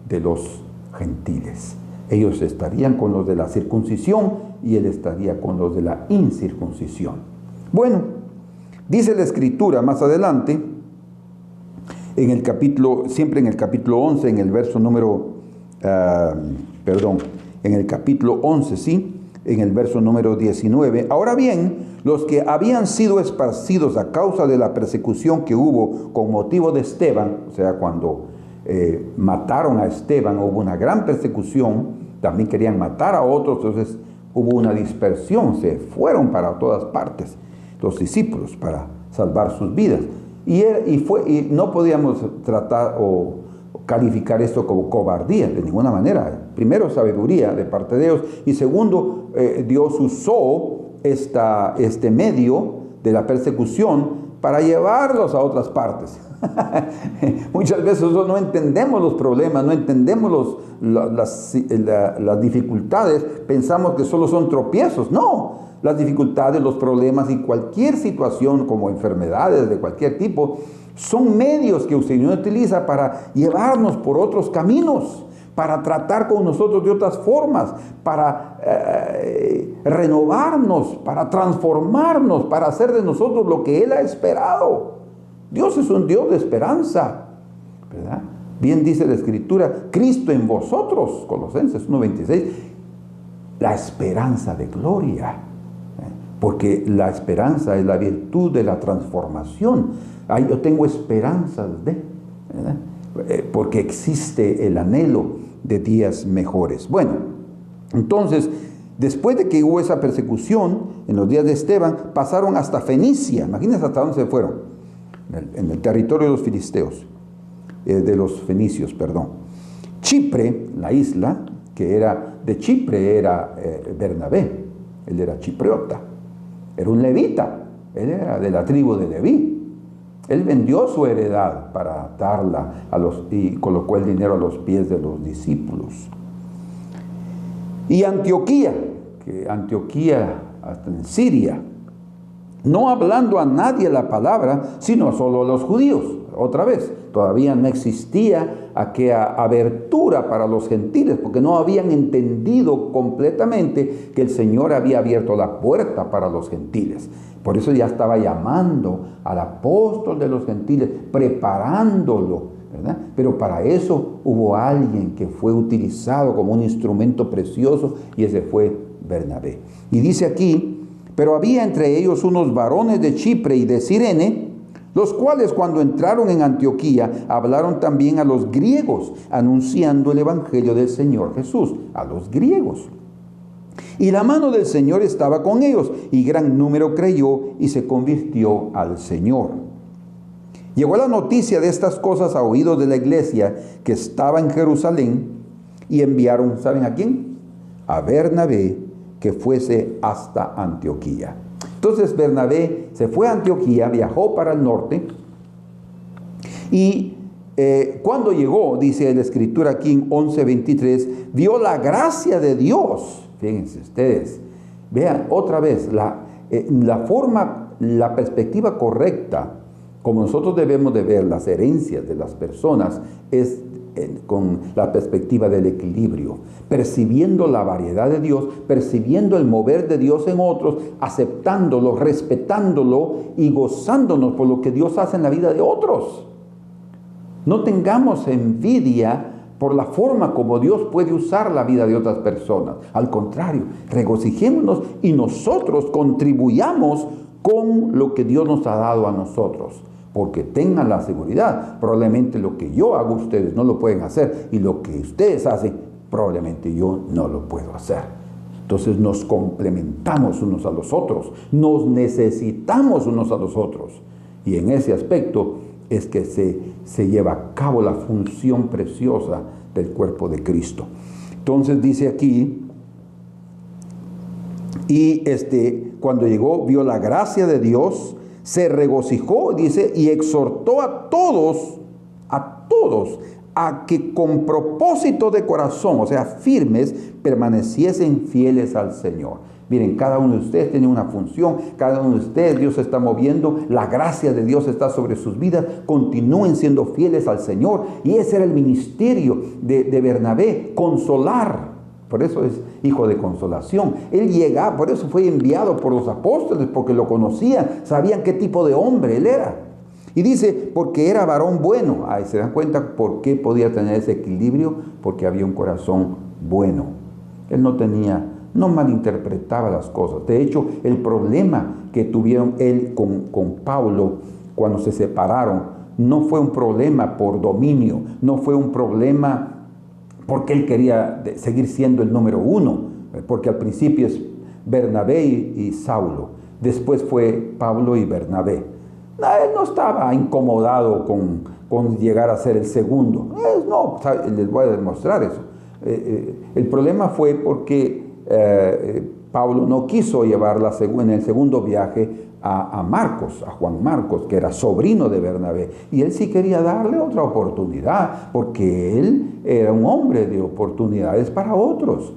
de los gentiles. Ellos estarían con los de la circuncisión y él estaría con los de la incircuncisión. Bueno, dice la Escritura más adelante, siempre en el capítulo 11, en el verso número, en el capítulo 11, sí, en el verso número 19. Ahora bien, los que habían sido esparcidos a causa de la persecución que hubo con motivo de Esteban, o sea, cuando mataron a Esteban, hubo una gran persecución, también querían matar a otros, entonces hubo una dispersión, se fueron para todas partes los discípulos para salvar sus vidas. Y no podíamos tratar o calificar esto como cobardía de ninguna manera. Primero, sabiduría de parte de Dios, y segundo, Dios usó este medio de la persecución para llevarlos a otras partes. Muchas veces nosotros no entendemos los problemas, no entendemos las dificultades, pensamos que solo son tropiezos. No, las dificultades, los problemas y cualquier situación como enfermedades de cualquier tipo son medios que el Señor utiliza para llevarnos por otros caminos, para tratar con nosotros de otras formas, para renovarnos, para transformarnos, para hacer de nosotros lo que Él ha esperado. Dios es un Dios de esperanza, ¿verdad? Bien dice la Escritura, Cristo en vosotros, Colosenses 1:26, la esperanza de gloria, porque la esperanza es la virtud de la transformación. Yo tengo esperanzas ¿verdad? Porque existe el anhelo de días mejores. Bueno, entonces, después de que hubo esa persecución, en los días de Esteban, pasaron hasta Fenicia. Imagínense hasta dónde se fueron. En el territorio de los filisteos, de los fenicios, perdón. Chipre, la isla que era de Chipre, era Bernabé. Él era chipriota, era un levita, él era de la tribu de Leví. Él vendió su heredad para darla y colocó el dinero a los pies de los discípulos. Y Antioquía, hasta en Siria, no hablando a nadie la palabra, sino solo a los judíos. Otra vez, todavía no existía aquella abertura para los gentiles, porque no habían entendido completamente que el Señor había abierto la puerta para los gentiles. Por eso ya estaba llamando al apóstol de los gentiles, preparándolo, ¿verdad? Pero para eso hubo alguien que fue utilizado como un instrumento precioso, y ese fue Bernabé. Y dice aquí, pero había entre ellos unos varones de Chipre y de Cirene, los cuales cuando entraron en Antioquía hablaron también a los griegos, anunciando el evangelio del Señor Jesús, a los griegos. Y la mano del Señor estaba con ellos, y gran número creyó y se convirtió al Señor. Llegó la noticia de estas cosas a oídos de la iglesia que estaba en Jerusalén, y enviaron, ¿saben a quién? A Bernabé que fuese hasta Antioquía. Entonces Bernabé se fue a Antioquía, viajó para el norte, y cuando llegó, dice la escritura aquí en 11:23, vio la gracia de Dios. Fíjense ustedes, vean otra vez la perspectiva correcta, como nosotros debemos de ver las herencias de las personas, es con la perspectiva del equilibrio, percibiendo la variedad de Dios, percibiendo el mover de Dios en otros, aceptándolo, respetándolo y gozándonos por lo que Dios hace en la vida de otros. No tengamos envidia por la forma como Dios puede usar la vida de otras personas. Al contrario, regocijémonos y nosotros contribuyamos con lo que Dios nos ha dado a nosotros. Porque tengan la seguridad, probablemente lo que yo hago ustedes no lo pueden hacer, y lo que ustedes hacen probablemente yo no lo puedo hacer. Entonces nos complementamos unos a los otros, nos necesitamos unos a los otros, y en ese aspecto es que se lleva a cabo la función preciosa del cuerpo de Cristo. Entonces dice aquí, y cuando llegó vio la gracia de Dios, se regocijó, dice, y exhortó a todos, a que con propósito de corazón, o sea, firmes, permaneciesen fieles al Señor. Miren, cada uno de ustedes tiene una función, cada uno de ustedes, Dios se está moviendo, la gracia de Dios está sobre sus vidas, continúen siendo fieles al Señor. Y ese era el ministerio de Bernabé, consolar. Por eso es hijo de consolación. Él llegaba, por eso fue enviado por los apóstoles, porque lo conocían, sabían qué tipo de hombre él era. Y dice, porque era varón bueno. Ahí se dan cuenta por qué podía tener ese equilibrio, porque había un corazón bueno. Él no malinterpretaba las cosas. De hecho, el problema que tuvieron él con Pablo cuando se separaron, no fue un problema por dominio, no fue un problema porque él quería seguir siendo el número uno, porque al principio es Bernabé y Saulo, después fue Pablo y Bernabé. Él no estaba incomodado con llegar a ser el segundo. No, les voy a demostrar eso. El problema fue porque Pablo no quiso llevarla en el segundo viaje a Marcos, a Juan Marcos, que era sobrino de Bernabé, y él sí quería darle otra oportunidad, porque él era un hombre de oportunidades para otros.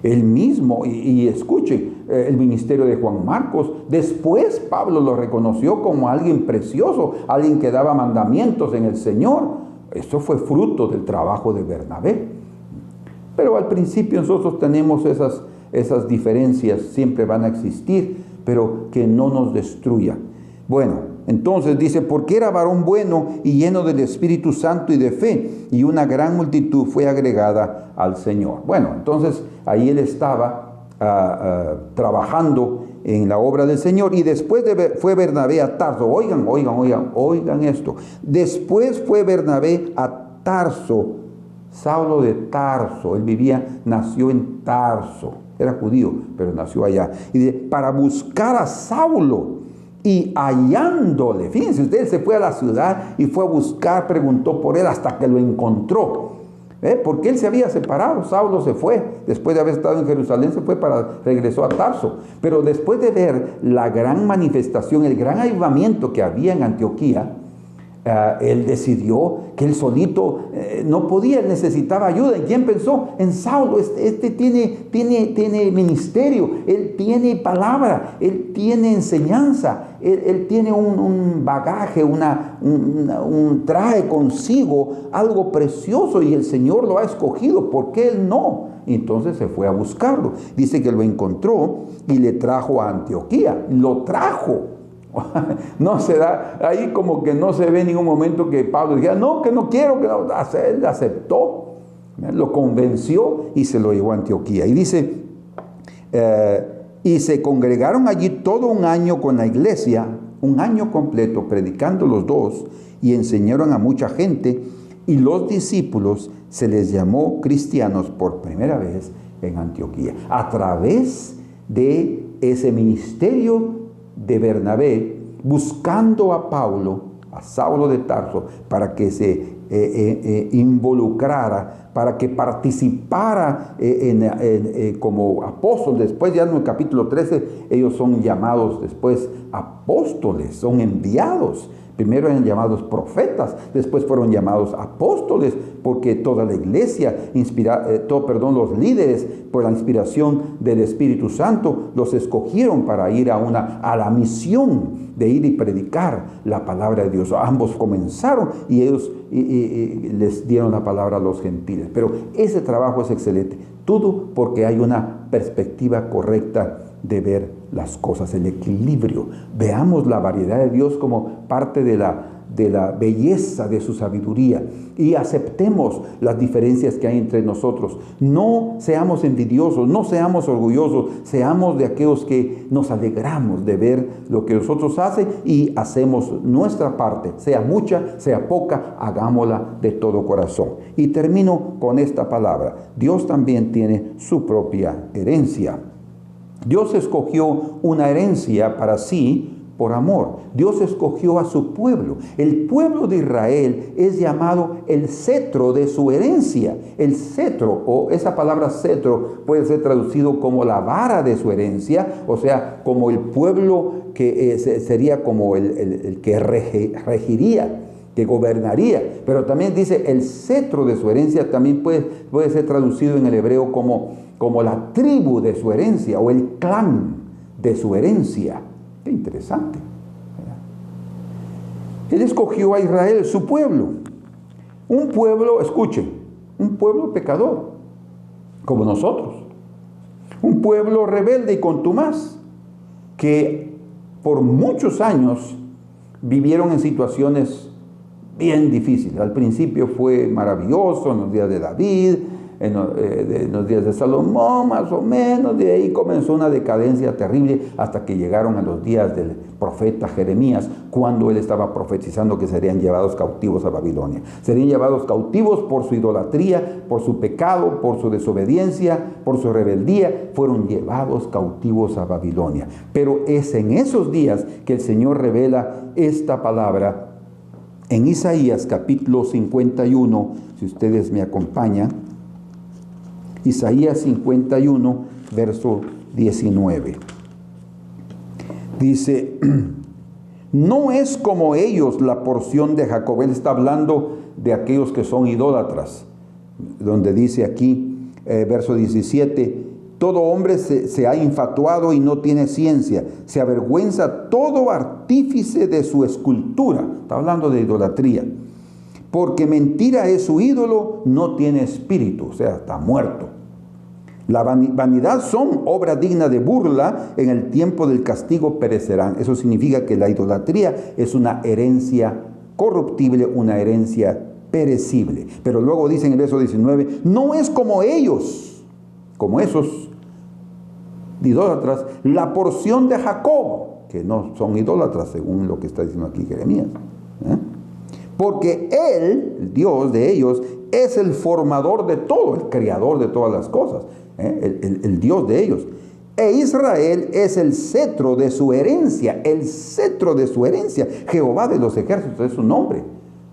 Él mismo, y escuche, el ministerio de Juan Marcos, después Pablo lo reconoció como alguien precioso, alguien que daba mandamientos en el Señor. Eso fue fruto del trabajo de Bernabé. Pero al principio nosotros tenemos esas diferencias, siempre van a existir, pero que no nos destruyan. Bueno, entonces dice, porque era varón bueno y lleno del Espíritu Santo y de fe, y una gran multitud fue agregada al Señor. Bueno, entonces ahí él estaba trabajando en la obra del Señor, y después fue Bernabé a Tarso. Oigan esto. Después fue Bernabé a Tarso, Saulo de Tarso. Él nació en Tarso. Era judío, pero nació allá. Y para buscar a Saulo, y hallándole, fíjense ustedes, se fue a la ciudad y fue a buscar, preguntó por él hasta que lo encontró. Porque él se había separado. Saulo se fue, después de haber estado en Jerusalén, regresó a Tarso. Pero después de ver la gran manifestación, el gran avivamiento que había en Antioquía, él decidió que él solito no podía, él necesitaba ayuda. ¿En quién pensó? En Saulo. Tiene ministerio, él tiene palabra, él tiene enseñanza, él tiene un bagaje, trae consigo algo precioso, y el Señor lo ha escogido. ¿Por qué él no? Y entonces se fue a buscarlo. Dice que lo encontró y le trajo a Antioquía. Lo trajo. No se da, ahí como que no se ve en ningún momento que Pablo dijera, no, que no quiero, que no. Él aceptó, lo convenció y se lo llevó a Antioquía. Y dice, y se congregaron allí todo un año con la iglesia, un año completo, predicando los dos, y enseñaron a mucha gente, y los discípulos se les llamó cristianos por primera vez en Antioquía, a través de ese ministerio de Bernabé, buscando a Pablo, a Saulo de Tarso, para que se involucrara, para que participara como apóstol. Después, ya en el capítulo 13, ellos son llamados después apóstoles, son enviados. Primero eran llamados profetas, después fueron llamados apóstoles, porque toda la iglesia, los líderes, por la inspiración del Espíritu Santo, los escogieron para ir a la misión de ir y predicar la palabra de Dios. Ambos comenzaron y ellos les dieron la palabra a los gentiles. Pero ese trabajo es excelente, todo porque hay una perspectiva correcta de ver las cosas, el equilibrio. Veamos la variedad de Dios como parte de la belleza de su sabiduría, y aceptemos las diferencias que hay entre nosotros. No seamos envidiosos, no seamos orgullosos, seamos de aquellos que nos alegramos de ver lo que los otros hacen y hacemos nuestra parte, sea mucha, sea poca, hagámosla de todo corazón. Y termino con esta palabra: Dios también tiene su propia herencia. Dios escogió una herencia para sí por amor. Dios escogió a su pueblo. El pueblo de Israel es llamado el cetro de su herencia. El cetro, o esa palabra cetro, puede ser traducido como la vara de su herencia, o sea, como el pueblo que sería como el que regiría, que gobernaría. Pero también dice el cetro de su herencia, también puede ser traducido en el hebreo como la tribu de su herencia o el clan de su herencia. Qué interesante. Él escogió a Israel, su pueblo. Un pueblo, escuchen, un pueblo pecador, como nosotros. Un pueblo rebelde y contumaz, que por muchos años vivieron en situaciones bien difíciles. Al principio fue maravilloso, en los días de David, en los días de Salomón, más o menos. De ahí comenzó una decadencia terrible hasta que llegaron a los días del profeta Jeremías, cuando él estaba profetizando que serían llevados cautivos a Babilonia. Serían llevados cautivos por su idolatría, por su pecado, por su desobediencia, por su rebeldía. Fueron llevados cautivos a Babilonia. Pero es en esos días que el Señor revela esta palabra en Isaías capítulo 51, si ustedes me acompañan. Isaías 51, verso 19. Dice: no es como ellos la porción de Jacob. Él está hablando de aquellos que son idólatras, donde dice aquí, verso 17, todo hombre se ha infatuado y no tiene ciencia, se avergüenza todo artífice de su escultura. Está hablando de idolatría. Porque mentira es su ídolo, no tiene espíritu, o sea, está muerto. La vanidad son obra digna de burla, en el tiempo del castigo perecerán. Eso significa que la idolatría es una herencia corruptible, una herencia perecible. Pero luego dice en el verso 19, no es como ellos, como esos idólatras, la porción de Jacob, que no son idólatras según lo que está diciendo aquí Jeremías. Porque Él, el Dios de ellos, es el formador de todo, el creador de todas las cosas, el Dios de ellos. E Israel es el cetro de su herencia, el cetro de su herencia. Jehová de los ejércitos es su nombre.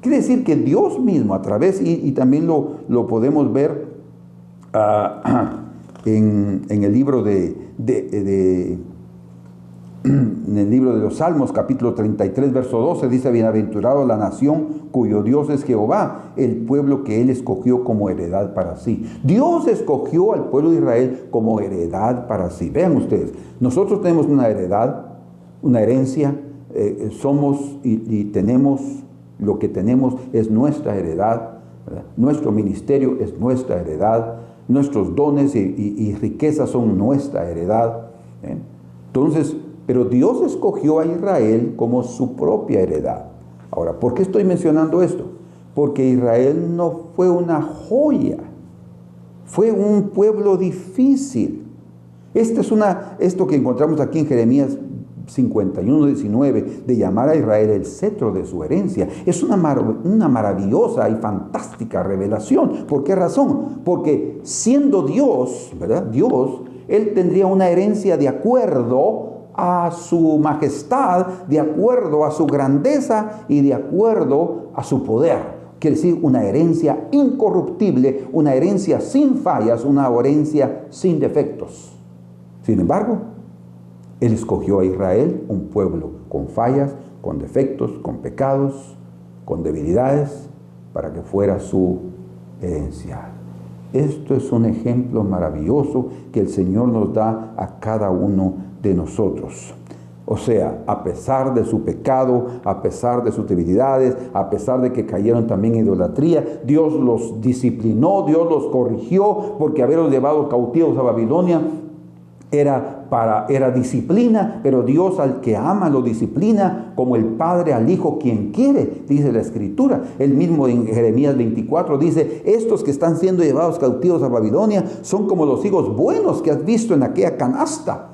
Quiere decir que Dios mismo a través, y también lo podemos ver en el libro en el libro de los Salmos, capítulo 33, verso 12, dice: bienaventurado la nación cuyo Dios es Jehová, el pueblo que Él escogió como heredad para sí. Dios escogió al pueblo de Israel como heredad para sí. Vean ustedes, nosotros tenemos una heredad, una herencia, somos y tenemos, lo que tenemos es nuestra heredad, ¿verdad? Nuestro ministerio es nuestra heredad, nuestros dones y riquezas son nuestra heredad. Entonces, pero Dios escogió a Israel como su propia heredad. Ahora, ¿por qué estoy mencionando esto? Porque Israel no fue una joya, fue un pueblo difícil. Esto que encontramos aquí en Jeremías 51, 19, de llamar a Israel el cetro de su herencia, es una maravillosa y fantástica revelación. ¿Por qué razón? Porque siendo Dios, ¿verdad? Dios, Él tendría una herencia de acuerdo a su majestad, de acuerdo a su grandeza y de acuerdo a su poder. quiere decir una herencia incorruptible, una herencia sin fallas, una herencia sin defectos. Sin embargo, Él escogió a Israel, un pueblo con fallas, con defectos, con pecados, con debilidades, para que fuera su herencia. Esto es un ejemplo maravilloso que el Señor nos da a cada uno de nosotros. O sea, a pesar de su pecado, a pesar de sus debilidades, a pesar de que cayeron también en idolatría, Dios los disciplinó, Dios los corrigió, porque haberlos llevado cautivos a Babilonia era disciplina, pero Dios al que ama lo disciplina como el padre al hijo quien quiere, dice la Escritura. Él mismo en Jeremías 24 dice: estos que están siendo llevados cautivos a Babilonia son como los higos buenos que has visto en aquella canasta.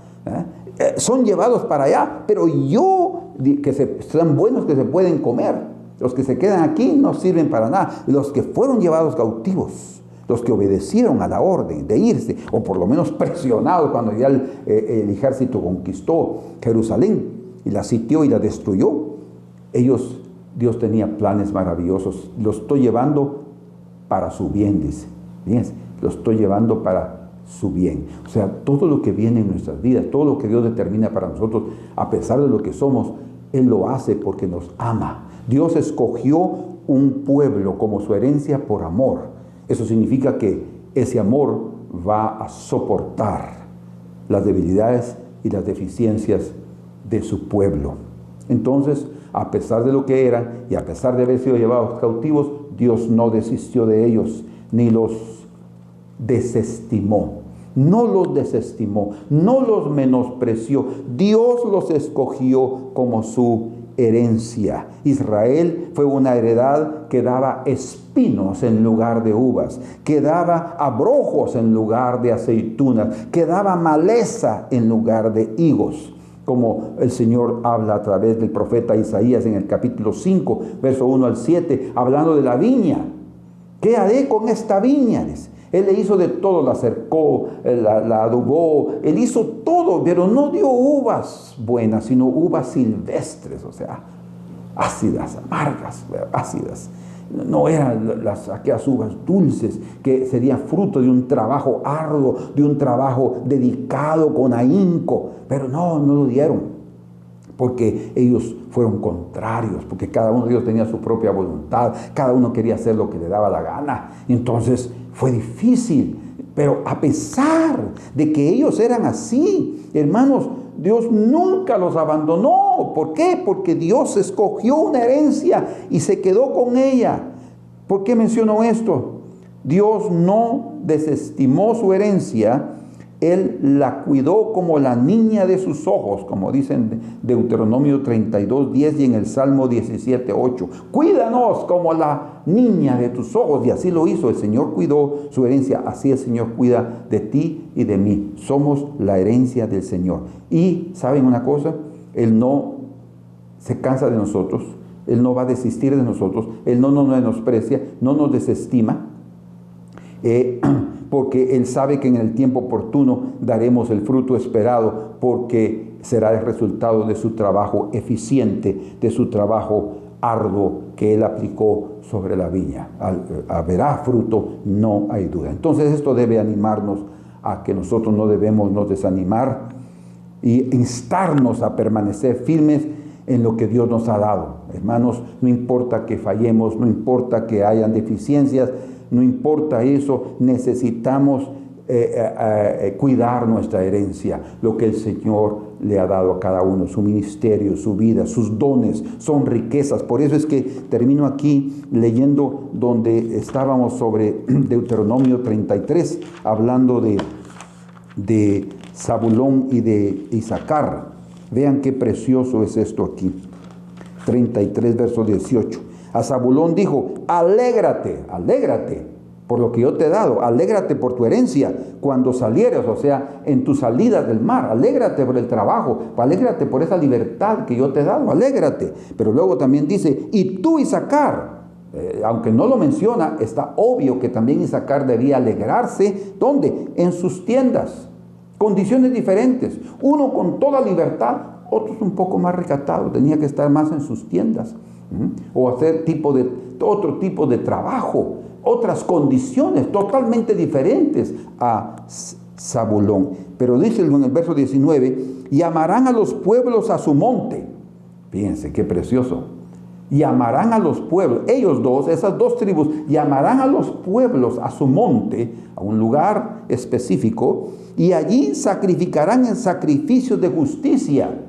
Son llevados para allá, pero son buenos que se pueden comer. Los que se quedan aquí no sirven para nada. Los que fueron llevados cautivos, los que obedecieron a la orden de irse, o por lo menos presionados cuando ya el ejército conquistó Jerusalén y la sitió y la destruyó, Dios tenía planes maravillosos. Los estoy llevando para su bien, dice. Fíjense, los estoy llevando para su bien. O sea, todo lo que viene en nuestras vidas, todo lo que Dios determina para nosotros, a pesar de lo que somos, Él lo hace porque nos ama. Dios escogió un pueblo como su herencia por amor. Eso significa que ese amor va a soportar las debilidades y las deficiencias de su pueblo. Entonces, a pesar de lo que eran y a pesar de haber sido llevados cautivos, Dios no desistió de ellos, ni los desestimó. No los desestimó, no los menospreció. Dios los escogió como su herencia. Israel fue una heredad que daba espinos en lugar de uvas, que daba abrojos en lugar de aceitunas, que daba maleza en lugar de higos, como el Señor habla a través del profeta Isaías en el capítulo 5, verso 1 al 7, hablando de la viña. ¿Qué haré con esta viña? Él le hizo de todo, la cercó, la adobó, Él hizo todo, pero no dio uvas buenas, sino uvas silvestres, o sea, ácidas, amargas, ácidas. No eran aquellas uvas dulces que serían fruto de un trabajo arduo, de un trabajo dedicado con ahínco, pero no lo dieron. Porque ellos fueron contrarios, porque cada uno de ellos tenía su propia voluntad, cada uno quería hacer lo que le daba la gana. Entonces fue difícil, pero a pesar de que ellos eran así, hermanos, Dios nunca los abandonó. ¿Por qué? Porque Dios escogió una herencia y se quedó con ella. ¿Por qué menciono esto? Dios no desestimó su herencia. Él la cuidó como la niña de sus ojos, como dicen Deuteronomio 32:10 y en el Salmo 17:8. Cuídanos como la niña de tus ojos. Y así lo hizo. El Señor cuidó su herencia. Así el Señor cuida de ti y de mí. Somos la herencia del Señor. Y ¿saben una cosa? Él no se cansa de nosotros. Él no va a desistir de nosotros. Él no nos menosprecia, no nos desestima. Porque Él sabe que en el tiempo oportuno daremos el fruto esperado, porque será el resultado de su trabajo eficiente, de su trabajo arduo que Él aplicó sobre la viña. Habrá fruto, no hay duda. Entonces esto debe animarnos a que nosotros no debemos nos desanimar y instarnos a permanecer firmes en lo que Dios nos ha dado. Hermanos, no importa que fallemos, no importa que hayan deficiencias, no importa eso, necesitamos cuidar nuestra herencia, lo que el Señor le ha dado a cada uno, su ministerio, su vida, sus dones, son riquezas. Por eso es que termino aquí leyendo donde estábamos sobre Deuteronomio 33, hablando de Zabulón y de Isaacar. Vean qué precioso es esto aquí. 33, verso 18. A Zabulón dijo: alégrate por lo que yo te he dado, alégrate por tu herencia cuando salieres, o sea, en tu salida del mar, alégrate por el trabajo, alégrate por esa libertad que yo te he dado, alégrate. Pero luego también dice: y tú, Isaacar, aunque no lo menciona, está obvio que también Isaacar debía alegrarse. ¿Dónde? En sus tiendas, condiciones diferentes, uno con toda libertad, otros un poco más recatados, tenía que estar más en sus tiendas, o hacer tipo de otro tipo de trabajo, otras condiciones totalmente diferentes a Zabulón. Pero dice en el verso 19, y amarán a los pueblos a su monte. Fíjense qué precioso. Llamarán a los pueblos, ellos dos, esas dos tribus, llamarán a los pueblos a su monte, a un lugar específico, y allí sacrificarán en sacrificios de justicia.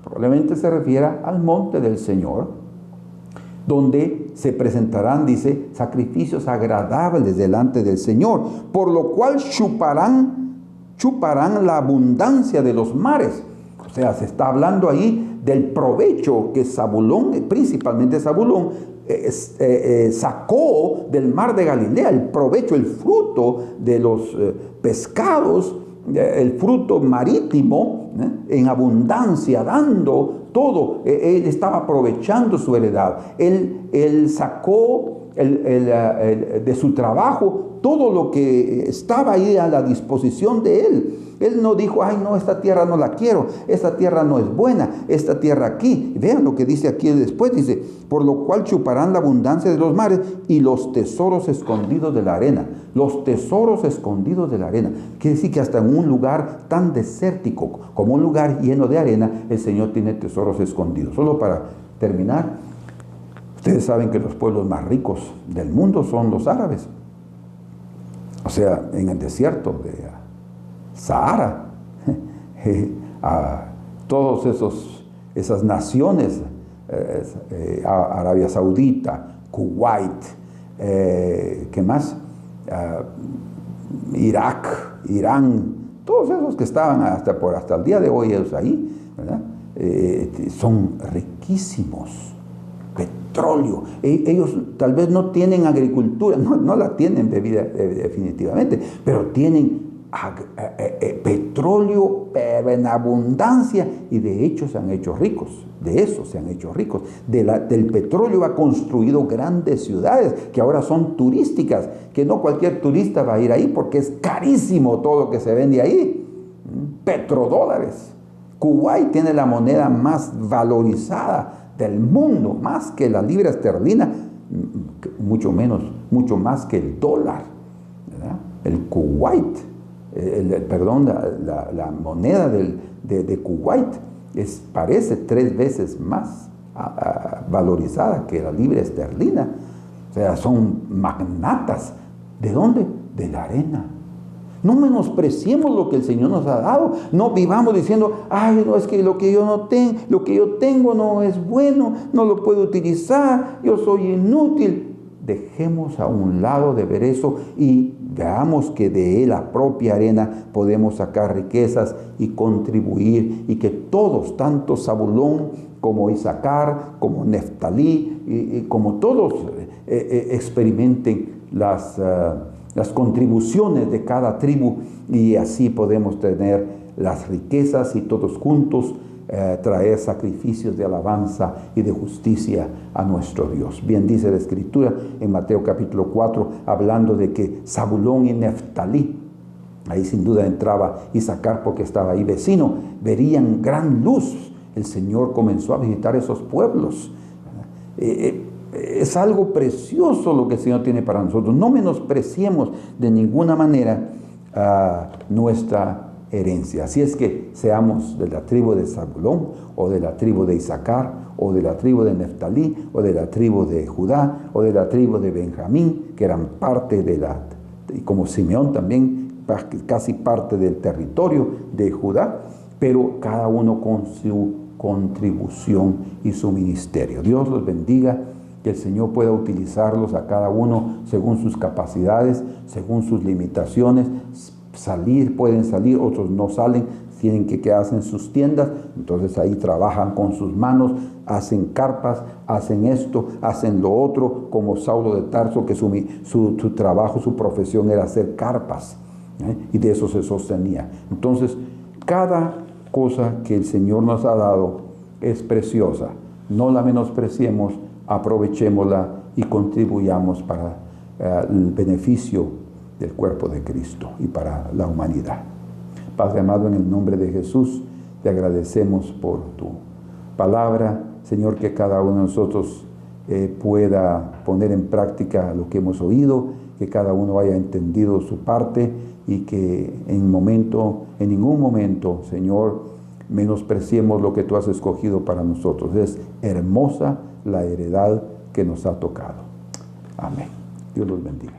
Probablemente se refiera al monte del Señor, donde se presentarán, dice, sacrificios agradables delante del Señor, por lo cual chuparán la abundancia de los mares. O sea, se está hablando ahí del provecho que Zabulón, principalmente Zabulón, sacó del mar de Galilea, el provecho, el fruto de los pescados, el fruto marítimo, en abundancia, dando todo. Él estaba aprovechando su heredad. Él sacó de su trabajo todo lo que estaba ahí a la disposición de él. Él no dijo, ay no, esta tierra no la quiero, esta tierra no es buena, esta tierra aquí. Vean lo que dice aquí después, dice, por lo cual chuparán la abundancia de los mares y los tesoros escondidos de la arena. Los tesoros escondidos de la arena. Quiere decir que hasta en un lugar tan desértico como un lugar lleno de arena, el Señor tiene tesoros escondidos. Solo para terminar, ustedes saben que los pueblos más ricos del mundo son los árabes. O sea, en el desierto de Sahara, a todos esas naciones, Arabia Saudita, Kuwait, ¿qué más? Irak, Irán, todos esos que estaban hasta el día de hoy ellos ahí, ¿verdad? Son riquísimos. Petróleo. Ellos tal vez no tienen agricultura, no la tienen definitivamente, pero tienen petróleo en abundancia y de hecho se han hecho ricos. De eso se han hecho ricos. Del petróleo ha construido grandes ciudades que ahora son turísticas, que no cualquier turista va a ir ahí porque es carísimo todo lo que se vende ahí. Petrodólares. Kuwait tiene la moneda más valorizada del mundo, más que la libra esterlina, mucho más que el dólar, ¿verdad? El Kuwait, la moneda de Kuwait parece 3 veces más valorizada que la libra esterlina. O sea, son magnatas. ¿De dónde? De la arena. No menospreciemos lo que el Señor nos ha dado. No vivamos diciendo, ay, no, es que lo que yo tengo no es bueno, no lo puedo utilizar, yo soy inútil. Dejemos a un lado de ver eso y veamos que de la propia arena podemos sacar riquezas y contribuir, y que todos, tanto Zabulón como Isaacar, como Neftalí, y como todos experimenten las contribuciones de cada tribu, y así podemos tener las riquezas y todos juntos traer sacrificios de alabanza y de justicia a nuestro Dios. Bien dice la Escritura en Mateo capítulo 4, hablando de que Zabulón y Neftalí, ahí sin duda entraba Isaacar porque estaba ahí vecino, verían gran luz. El Señor comenzó a visitar esos pueblos. Es algo precioso lo que el Señor tiene para nosotros. No menospreciemos de ninguna manera nuestra herencia. Así es que seamos de la tribu de Zabulón, o de la tribu de Isaacar, o de la tribu de Neftalí, o de la tribu de Judá, o de la tribu de Benjamín, que eran parte y como Simeón también, casi parte del territorio de Judá, pero cada uno con su contribución y su ministerio. Dios los bendiga, que el Señor pueda utilizarlos a cada uno según sus capacidades, según sus limitaciones. Pueden salir, otros no salen, tienen que quedarse en sus tiendas, entonces ahí trabajan con sus manos, hacen carpas, hacen esto, hacen lo otro, como Saulo de Tarso, que su trabajo, su profesión era hacer carpas, y de eso se sostenía. Entonces, cada cosa que el Señor nos ha dado es preciosa, no la menospreciemos, aprovechémosla y contribuyamos para el beneficio del cuerpo de Cristo y para la humanidad. Padre amado, en el nombre de Jesús, te agradecemos por tu palabra, Señor, que cada uno de nosotros pueda poner en práctica lo que hemos oído, que cada uno haya entendido su parte y que en ningún momento, Señor, menospreciemos lo que tú has escogido para nosotros. Es hermosa la heredad que nos ha tocado. Amén. Dios los bendiga.